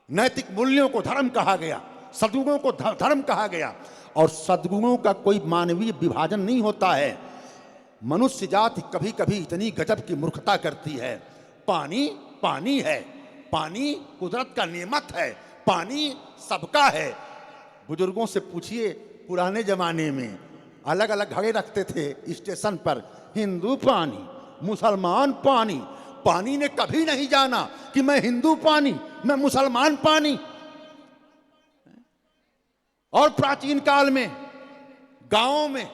नैतिक मूल्यों को धर्म कहा गया, सद्गुणों को धर्म कहा गया। और सद्गुणों का कोई मानवीय विभाजन नहीं होता है। मनुष्य जाति कभी कभी इतनी गजब की मूर्खता करती है। पानी पानी है, पानी कुदरत का नेमत है, पानी सबका है। बुजुर्गों से पूछिए, पुराने जमाने में अलग अलग घड़े रखते थे स्टेशन पर, हिंदू पानी, मुसलमान पानी। पानी ने कभी नहीं जाना कि मैं हिंदू पानी, मैं मुसलमान पानी। और प्राचीन काल में गांवों में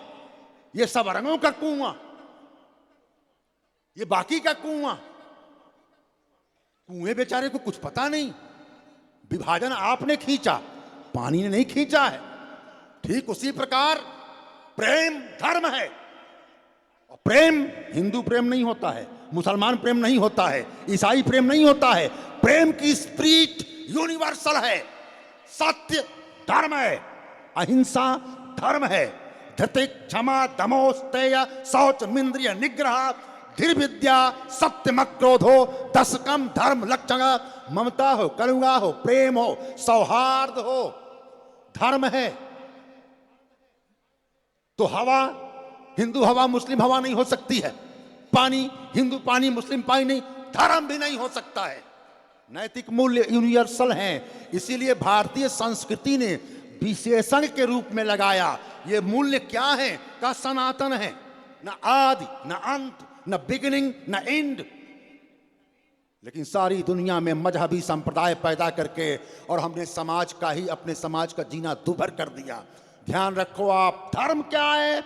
ये सब रंगों का कुआं, ये बाकी का कुआं। कुएं बेचारे को कुछ पता नहीं। विभाजन आपने खींचा, पानी ने नहीं खींचा है। ठीक उसी प्रकार प्रेम धर्म है। और प्रेम हिंदू प्रेम नहीं होता है, मुसलमान प्रेम नहीं होता है, ईसाई प्रेम नहीं होता है। प्रेम की स्पिरिट यूनिवर्सल है। सत्य धर्म है, अहिंसा धर्म है, धृति क्षमा दमोस्तेय शौच मिंद्रिय निग्रह धीर विद्या सत्यम क्रोधो दशकम धर्म लक्षण। ममता हो, करुणा हो, प्रेम हो, सौहार्द हो, धर्म है। तो हवा हिंदू हवा मुस्लिम हवा नहीं हो सकती है। पानी हिंदू पानी मुस्लिम पानी नहीं, धर्म भी नहीं हो सकता है। नैतिक मूल्य यूनिवर्सल हैं। इसीलिए भारतीय संस्कृति ने विशेषण के रूप में लगाया। ये मूल्य क्या है? का सनातन है, न आदि न अंत, न बिगिनिंग न एंड। लेकिन सारी दुनिया में मजहबी संप्रदाय पैदा करके और हमने समाज का ही, अपने समाज का जीना दुभर कर दिया। ध्यान रखो आप, धर्म क्या है?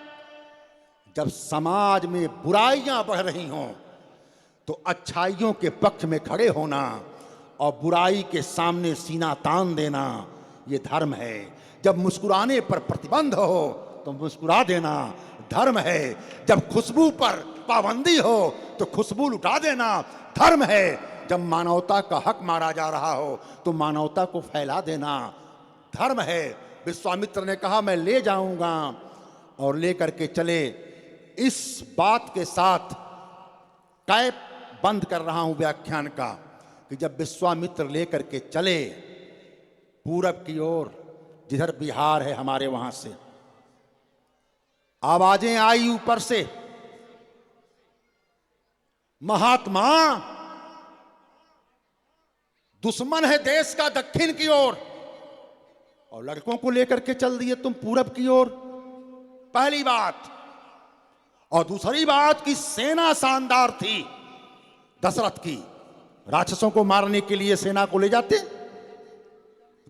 जब समाज में बुराइयां बढ़ रही हों तो अच्छाइयों के पक्ष में खड़े होना और बुराई के सामने सीना तान देना, ये धर्म है। जब मुस्कुराने पर प्रतिबंध हो तो मुस्कुरा देना धर्म है। जब खुशबू पर पाबंदी हो तो खुशबू लुटा देना धर्म है। जब मानवता का हक मारा जा रहा हो तो मानवता को फैला देना धर्म है। विश्वामित्र ने कहा मैं ले जाऊंगा, और लेकर के चले। इस बात के साथ कैप बंद कर रहा हूं व्याख्यान का कि जब विश्वामित्र लेकर के चले, पूरब की ओर, जिधर बिहार है हमारे वहां से आवाजें आई ऊपर से, महात्मा दुश्मन है देश का दक्षिण की ओर और लड़कों को लेकर के चल दिए तुम पूरब की ओर। पहली बात। और दूसरी बात कि सेना शानदार थी दशरथ की, राक्षसों को मारने के लिए सेना को ले जाते।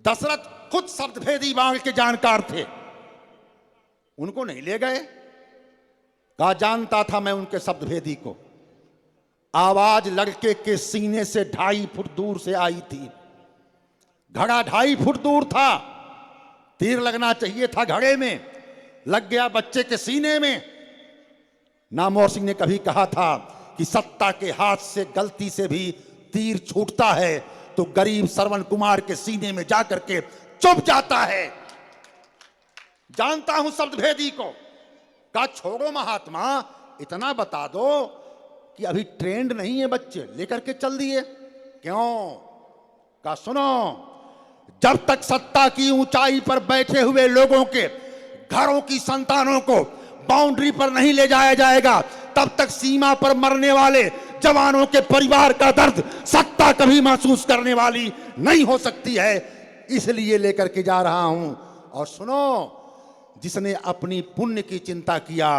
दशरथ खुद शब्दभेदी बाण के जानकार थे, उनको नहीं ले गए। कहा जानता था मैं उनके शब्दभेदी को। आवाज लड़के के सीने से 2.5 फुट दूर से आई थी। घड़ा 2.5 फुट दूर था, तीर लगना चाहिए था घड़े में, लग गया बच्चे के सीने में। नामवर सिंह ने कभी कहा था कि सत्ता के हाथ से गलती से भी तीर छूटता है तो गरीब श्रवण कुमार के सीने में जाकर के चुभ जाता है। जानता हूं शब्दभेदी को। कहा छोड़ो महात्मा, इतना बता दो कि अभी ट्रेंड नहीं है, बच्चे लेकर के चल दिए क्यों? कहा सुनो, जब तक सत्ता की ऊंचाई पर बैठे हुए लोगों के घरों की संतानों को बाउंड्री पर नहीं ले जाया जाएगा, तब तक सीमा पर मरने वाले जवानों के परिवार का दर्द सत्ता कभी महसूस करने वाली नहीं हो सकती है। इसलिए लेकर के जा रहा हूं। और सुनो, जिसने अपनी पुण्य की चिंता किया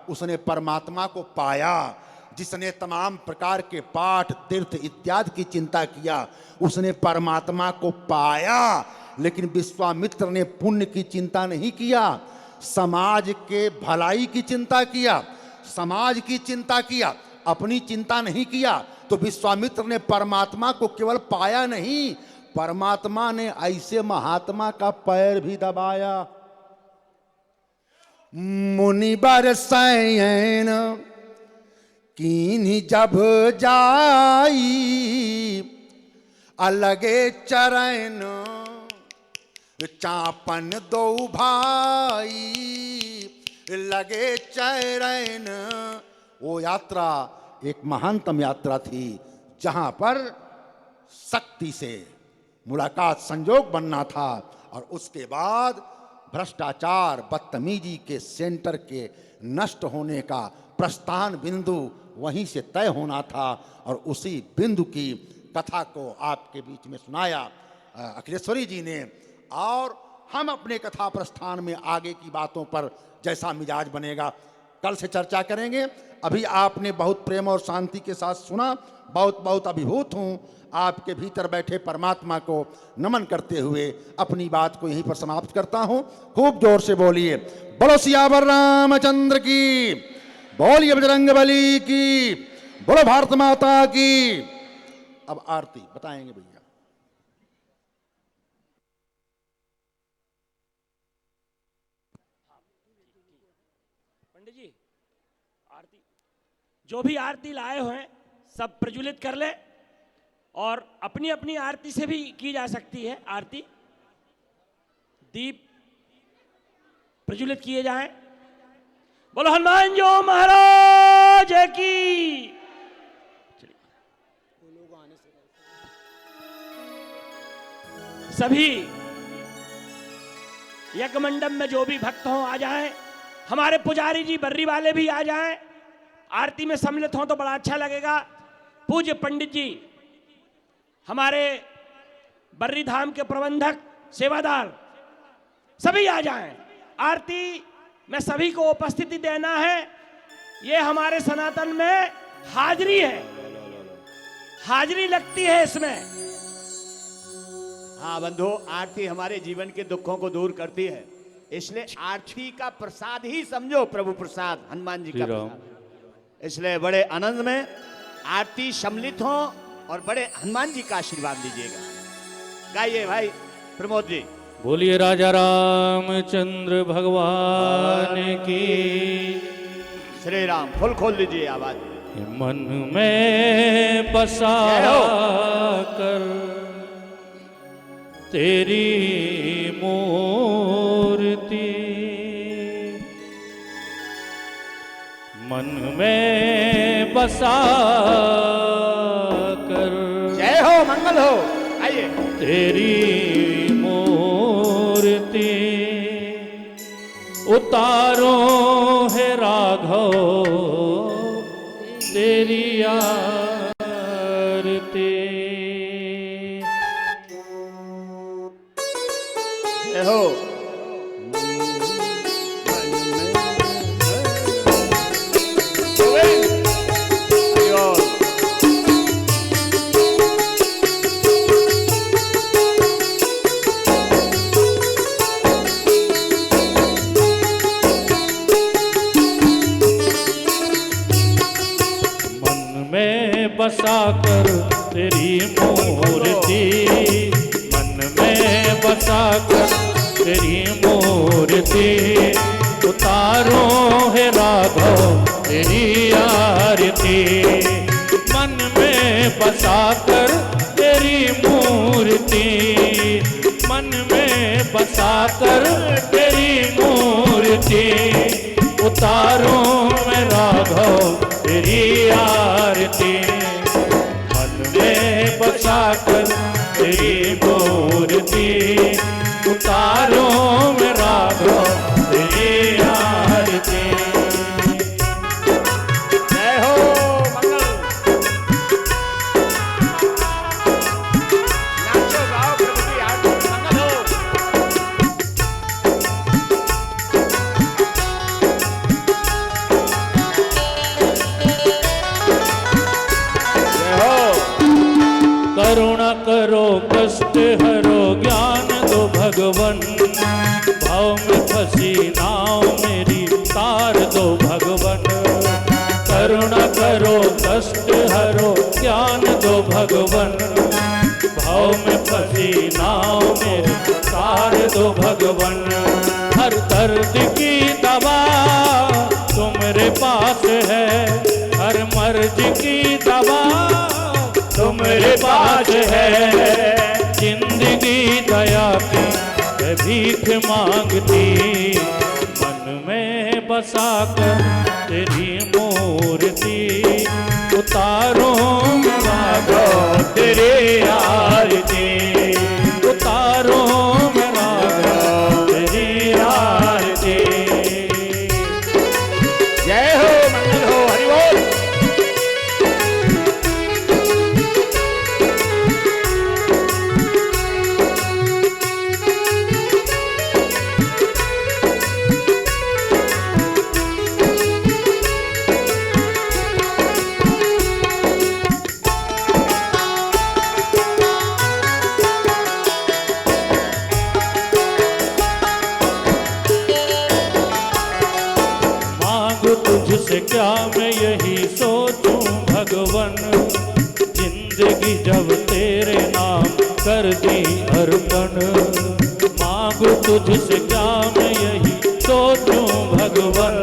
उसने परमात्मा को पाया। जिसने तमाम प्रकार के पाठ तीर्थ इत्यादि की चिंता किया उसने परमात्मा को पाया। लेकिन विश्वामित्र ने पुण्य की चिंता नहीं किया, समाज के भलाई की चिंता किया, समाज की चिंता किया, अपनी चिंता नहीं किया। तो विश्वामित्र ने परमात्मा को केवल पाया नहीं, परमात्मा ने ऐसे महात्मा का पैर भी दबाया। मुनिबर सैन कीन्ही जब जाई, अलगे चरण चापन दो भाई, लगे चरण। वो यात्रा एक महानतम यात्रा थी जहां पर शक्ति से मुलाकात संजोग बनना था और उसके बाद भ्रष्टाचार बदतमीजी के सेंटर के नष्ट होने का प्रस्थान बिंदु वहीं से तय होना था। और उसी बिंदु की कथा को आपके बीच में सुनाया अखिलेश्वरी जी ने। और हम अपने कथा प्रस्थान में आगे की बातों पर जैसा मिजाज बनेगा कल से चर्चा करेंगे। अभी आपने बहुत प्रेम और शांति के साथ सुना, बहुत बहुत अभिभूत हूँ। आपके भीतर बैठे परमात्मा को नमन करते हुए अपनी बात को यहीं पर समाप्त करता हूँ। खूब जोर से बोलिए, बोलो सियावर रामचंद्र की, बोलिए बजरंगबली की, बोलो भारत माता की। अब आरती बताएंगे भैया। पंडित जी, आरती जो भी आरती लाए हुए हैं सब प्रज्वलित कर ले और अपनी अपनी आरती से भी की जा सकती है। आरती दीप प्रज्वलित किए जाएं। बोलो हनुमान जो महाराज की। सभी यज्ञ मंडप में जो भी भक्त हों आ जाएं। हमारे पुजारी जी बर्री वाले भी आ जाएं, आरती में सम्मिलित हों तो बड़ा अच्छा लगेगा। पूज्य पंडित जी, हमारे बर्री धाम के प्रबंधक सेवादार सभी आ जाएं। आरती में सभी को उपस्थिति देना है। ये हमारे सनातन में हाजिरी है, हाजिरी लगती है इसमें। हाँ बंधु, आरती हमारे जीवन के दुखों को दूर करती है, इसलिए आरती का प्रसाद ही समझो प्रभु प्रसाद, हनुमान जी का प्रसाद। इसलिए बड़े आनंद में आरती सम्मिलित हो और बड़े हनुमान जी का आशीर्वाद लीजिएगा। गाइए भाई प्रमोद जी। बोलिए राजा रामचंद्र भगवान की। श्री राम। फुल खोल लीजिए आवाज। मन में बसा कर तेरी मूर्ति, मन में बसा कर जय हो मंगल हो। आइए। तेरी मूर्ति उतारो है राघव तेरी आरती। जय हो। बसा कर तेरी मूर्ति, मन में बसा कर तेरी मूर्ति, उतारो है राघव तेरी आरती। मन में बसा कर तेरी मूर्ति, मन में बसा कर तेरी मूर्ति, उतारो मैं राघव तेरी आरती। मन में बसा कर तेरी मूर्ति, उतारो मैं राघव तेरी आरती। जय हो मंगल। नाचो गाओ प्रभु की आरती, मंगल हो। करुणा करो कष्ट हरो ज्ञान दो भगवन, भाव में फंसी नाव मेरी तार दो भगवन। करुणा करो कष्ट हरो ज्ञान दो भगवन, भाव में फंसी नाव मेरी तार दो भगवन। हर दर्द की दवा तुम्हारे पास है, हर मर्ज की दवा तुम्हारे पास है। जिंदगी दया की भीख मांगती, मन में बसा कर तेरी मूर्ति, उतारो राघव तेरी आरती। उतारो राघव तेरी आरती। जय हो मंगल हो, हरि बोल। तुझसे क्या मैं यही सोचूं भगवन, जिंदगी जब तेरे नाम कर दी अर्पण। मांगू तुझसे क्या मैं यही सोचूं भगवन,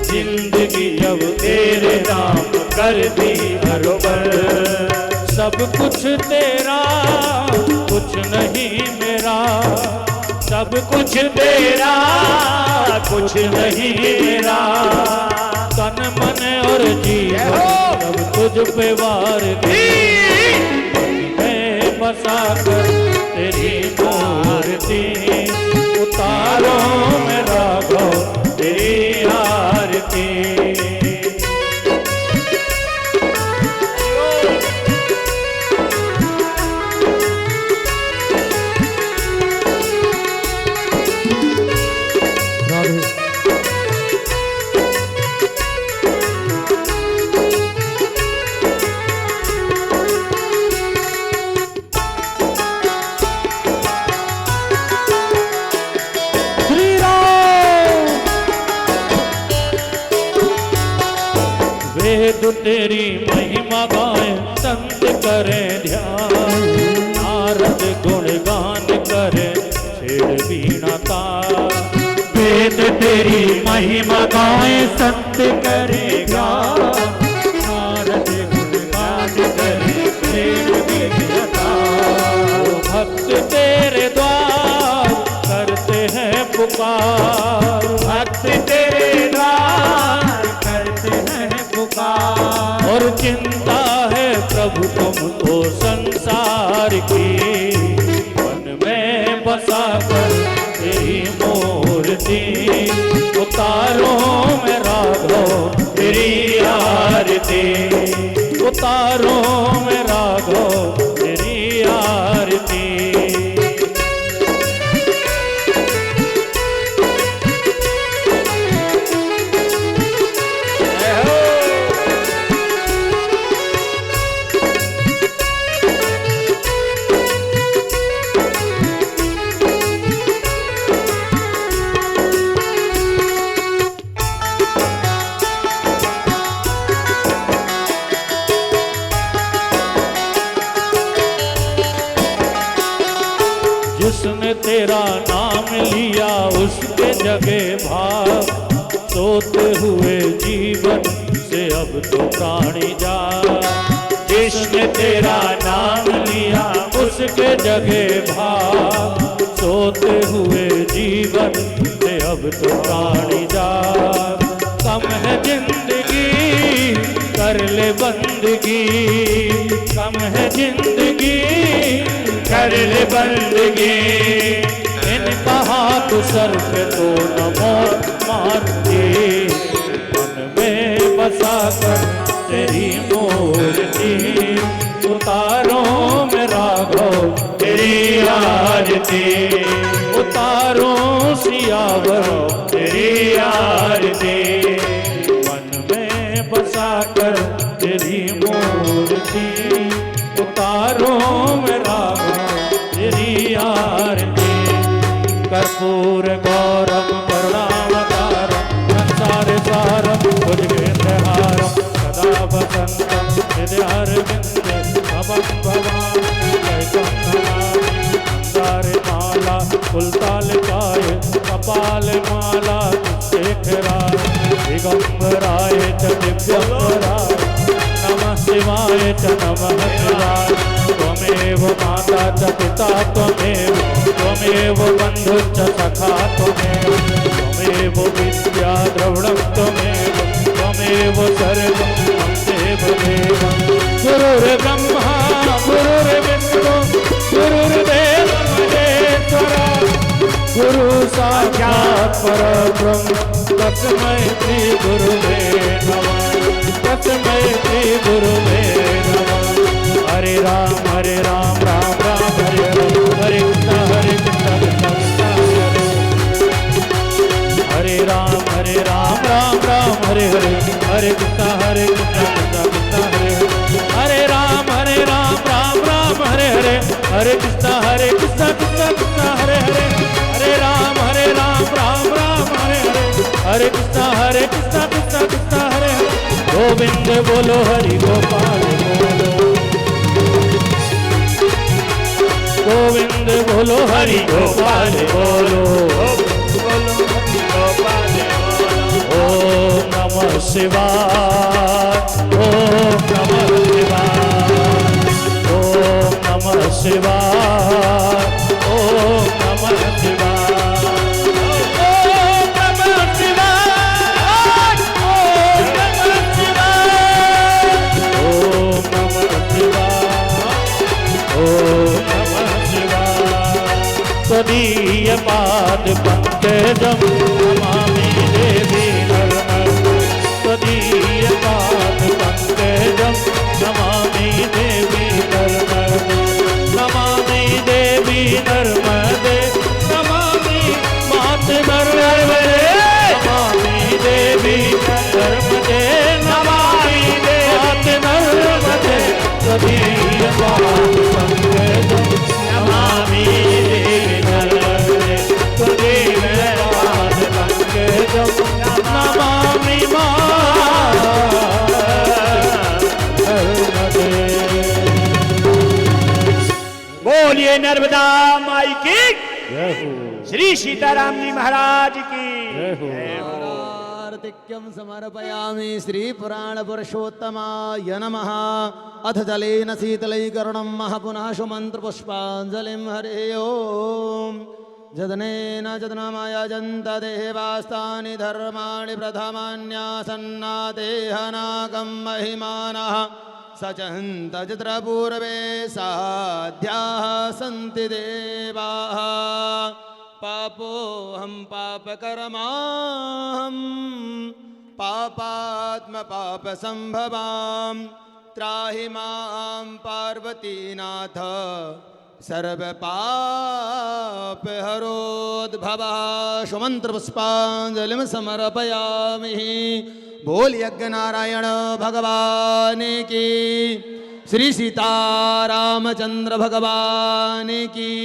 जिंदगी जब तेरे नाम कर दी अर्पण। सब कुछ तेरा कुछ नहीं मेरा, सब कुछ तेरा कुछ नहीं मेरा। तन मन और जीवन सब तुझ पे वार दे, मैं बसा कर तेरी मूर्ति, उतारो मैं राघव तेरी आरती। वेद तेरी महिमा गाए संत करें ध्यान, नारद गुणगान करे छेड़ वीणा तार। वेद तेरी महिमा गाए संत करे गान, नारद गुणगान करे छेड़ वीणा तार। भक्त तेरे द्वार करते हैं पुकार, भक्त तेरे द्वार करते हैं पुकार। और चिंता है प्रभु तुमको संसार की, मन में बसा कर तेरी मूर्ति, उतारो में राघव तेरी आरती। जिसने तेरा नाम लिया उसके जगे भाग, सोते हुए जीवन से अब तो प्राणी जा। जिसने तेरा नाम लिया उसके जगे भाग, सोते हुए जीवन से अब तो प्राणी जा। कम है जिंदगी कर ले बंदगी, कम है जिंदगी कर ले बंदगी। इनका हाथ सर पे तो न मौत मारती, मन में बसा कर तेरी मूर्ति। उतारो में राघव तेरी आरती, उतारो सियावर तेरी आरती। मन में बसा कर तेरी मूर्ति, उतारो में राघव तेरी आरती। कर्पूर गौरम करुणावतारम संसार सारम भुजगेन्द्रहारम सदा वसंतम हृदयारविंदे भवं भवामि जयतं नमामि। मंदारे माला फुलतालिकाय कपाल माला शेखराय दिगंबराय च दिव्यंबराय नमः शिवाय च नमः शिवाय। त्वमेव माता च पिता त्वमेव, त्वमेव बन्धु च सखा त्वमेव, त्वमेव विद्या द्रविणं त्वमेव, त्वमेव सर्वं मम देवदेवं। गुरुर्ब्रह्मा गुरुर्विष्णु गुरुर्देव महेश्वरा, गुरु साक्षात् परब्रह्म तस्मै श्री गुरुवे नमः, तस्मै श्री गुरुवे नमः। हरे राम राम राम हरे हरे, हरे कृष्ण कृष्ण हरे राम राम हरे हरे, हरे कृष्ण कृष्ण कृष्ण हरे हरे राम राम हरे हरे, हरे कृष्ण कृष्ण कृष्ण हरे हरे, हरे राम राम हरे हरे, हरे कृष्ण कृष्ण कृष्ण हरे हरे। गोविंद बोलो हरि गोपाल बोलो, गोविंद बोलो हरि गोपाल बोलो, ओम नमः शिवाय, ओम नमः शिवाय, ओम नमः शिवाय, ओम नमः शिवाय, ओम नमः शिवाय, ओम नमः शिवाय, ओम नमः शिवाय, ओम नमः शिवाय। त्वदीय पाद पंकजं नमामि देवी नर्मदे, त्वदीय पाद पंकजं नमामि देवी नर्मदे, नमामि देवी नर्मदे, नमामि मात नर्मदे, नमामि देवी नर्मदे, नमामि मात नर्मदे। त्वदीय पाद पंकजं नमामि देवी नर्मदे, त्वदीय पाद पंकजं नमामि मां नर्मदे। बोलिए नर्मदा माई की, जय हो, श्री सीताराम जी महाराज की जय हो। आर्तिक्यं समर्पयामि श्री पुराण पुरुषोत्तमाय नमः। अथ जलेन शीतलीकरणं मह पुनः सुमंत्र पुष्पांजलिं हरे ओम। जदनेन जदनमयजन्त देवास्तानि धर्माणि प्रथमान्यासन्नादेहनाकं महिमानः सचहन्त चित्रपूर्वे साध्याः सन्ति देवाः। पापोऽहं पापकर्माहं पापात्म पापसंभवां त्राहि मां पार्वतीनाथ सर्वपापहरोद्भवः सुमंत्र पुष्पांजलिं समर्पयामि। बोल यज्ञ नारायण भगवान की, श्री सीतारामचंद्र भगवान की,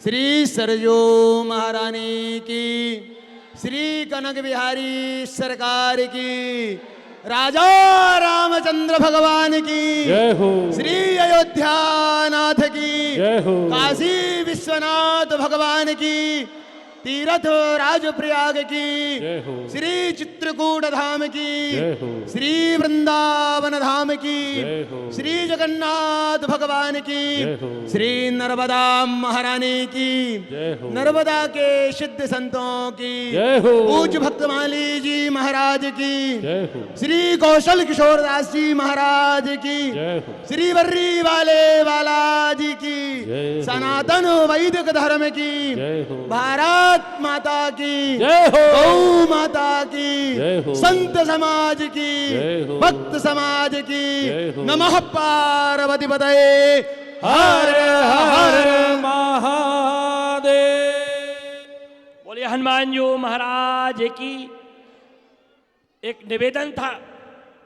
श्री सरयू महारानी की, श्री कनक बिहारी सरकार की, राजा रामचंद्र भगवान की जय हो। श्री अयोध्या नाथ की जय हो। काशी विश्वनाथ भगवान की, तीरथ राजप्रयाग की जय हो। श्री चित्रकूट धाम की जय हो। श्री वृंदावन धाम की जय हो। श्री जगन्नाथ भगवान की जय हो। श्री नर्मदा महारानी की जय हो। नर्मदा के सिद्ध संतों की जय हो। पूज्य भक्तमाली जी महाराज की जय हो। श्री कौशल किशोर दास जी महाराज की जय हो। श्री वर्री वाले बालाजी की जय हो। सनातन वैदिक धर्म की जय हो। भारत माता की जय हो। गौ माता की जय हो। संत समाज की जय हो। भक्त समाज की जय हो। नमः पार्वती पतये हर हर महादेव। बोलिए हनुमान जी महाराज की। एक निवेदन था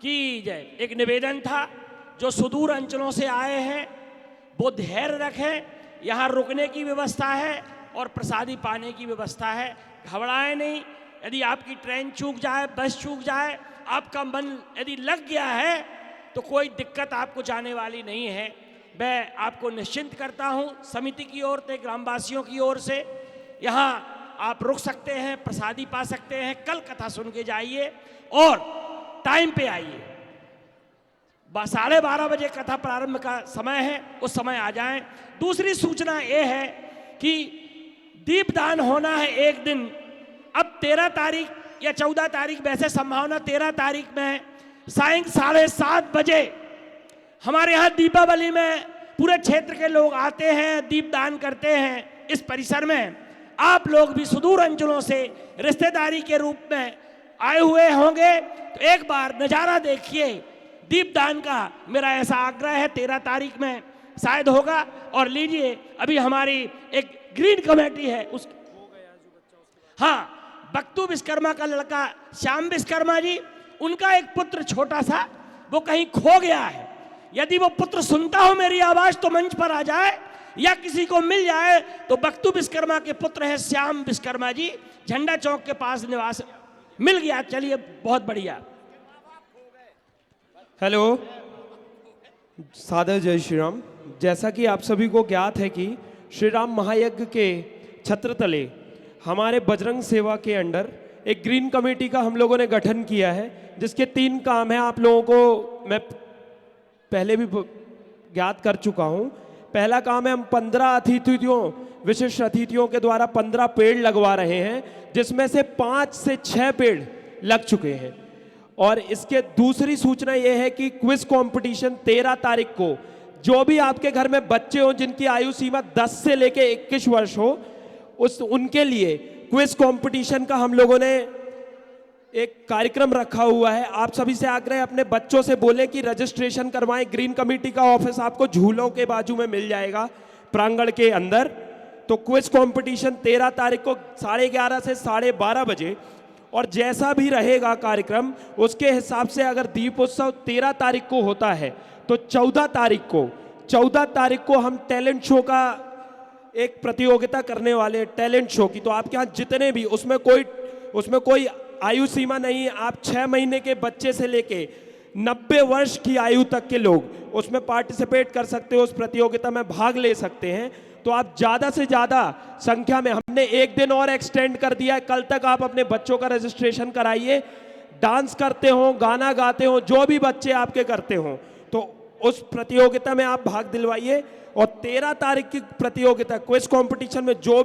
की जय, एक निवेदन था जो सुदूर अंचलों से आए हैं वो धैर्य रखें, यहाँ रुकने की व्यवस्था है और प्रसादी पाने की व्यवस्था है। घबराएं नहीं, यदि आपकी ट्रेन चूक जाए, बस चूक जाए, आपका मन यदि लग गया है तो कोई दिक्कत आपको जाने वाली नहीं है। मैं आपको निश्चिंत करता हूँ समिति की ओर से, ग्रामवासियों की ओर से। यहाँ आप रुक सकते हैं, प्रसादी पा सकते हैं, कल कथा सुन के जाइए और टाइम पे आइए। 12:30 बजे कथा प्रारंभ का समय है, उस समय आ जाएं। दूसरी सूचना ये है कि दीपदान होना है एक दिन। अब 13 तारीख या 14 तारीख, वैसे संभावना 13 तारीख में सायं 7:30 बजे हमारे यहाँ दीपावली में पूरे क्षेत्र के लोग आते हैं, दीपदान करते हैं इस परिसर में। आप लोग भी सुदूर अंचलों से रिश्तेदारी के रूप में आए हुए होंगे तो एक बार नज़ारा देखिए दीपदान का। मेरा ऐसा आग्रह है, 13 तारीख में शायद होगा। और लीजिए, अभी हमारी एक ग्रीन कमेटी है, उस हाँ, बक्तू विश्वकर्मा का लड़का श्याम विश्वकर्मा जी, उनका एक पुत्र छोटा सा वो कहीं खो गया है। यदि वो पुत्र सुनता हो मेरी आवाज तो मंच पर आ जाए, या किसी को मिल जाए तो बक्तू विश्वकर्मा के पुत्र है श्याम विश्वकर्मा जी, झंडा चौक के पास निवास। मिल गया, चलिए बहुत बढ़िया। हेलो, सादर जय श्री राम। जैसा कि आप सभी को ज्ञात है कि श्री राम महायज्ञ के छत्र तले हमारे बजरंग सेवा के अंडर एक ग्रीन कमेटी का हम लोगों ने गठन किया है, जिसके 3 काम हैं। आप लोगों को मैं पहले भी ज्ञात कर चुका हूं। पहला काम है, हम 15 अतिथियों, विशिष्ट अतिथियों के द्वारा 15 पेड़ लगवा रहे हैं, जिसमें से 5 से 6 पेड़ लग चुके हैं। और इसके दूसरी सूचना यह है कि क्विज कंपटीशन 13 तारीख को, जो भी आपके घर में बच्चे हो जिनकी आयु सीमा 10 से लेके 21 वर्ष हो, उनके लिए क्विज कंपटीशन का हम लोगों ने एक कार्यक्रम रखा हुआ है। आप सभी से आग्रह है, अपने बच्चों से बोले कि रजिस्ट्रेशन करवाएं। ग्रीन कमेटी का ऑफिस आपको झूलों के बाजू में मिल जाएगा, प्रांगण के अंदर। तो क्विज कंपटीशन 13 तारीख को 11:30 से 12:30 बजे, और जैसा भी रहेगा कार्यक्रम उसके हिसाब से, अगर दीपोत्सव 13 तारीख को होता है तो 14 तारीख को हम टैलेंट शो का एक प्रतियोगिता करने वाले, टैलेंट शो की। तो आपके यहाँ जितने भी, उसमें कोई आयु सीमा नहीं है। आप 6 महीने के बच्चे से लेके 90 वर्ष की आयु तक के लोग उसमें पार्टिसिपेट कर सकते हो, उस प्रतियोगिता में भाग ले सकते हैं। तो आप ज़्यादा से ज़्यादा संख्या में, हमने एक दिन और एक्सटेंड कर दिया है, कल तक आप अपने बच्चों का रजिस्ट्रेशन कराइए। डांस करते हो, गाना गाते हो, जो भी बच्चे आपके करते हो, तो उस प्रतियोगिता में आप भाग दिलवाइए। और 13 तारीख की प्रतियोगिता क्विज कंपटीशन में जो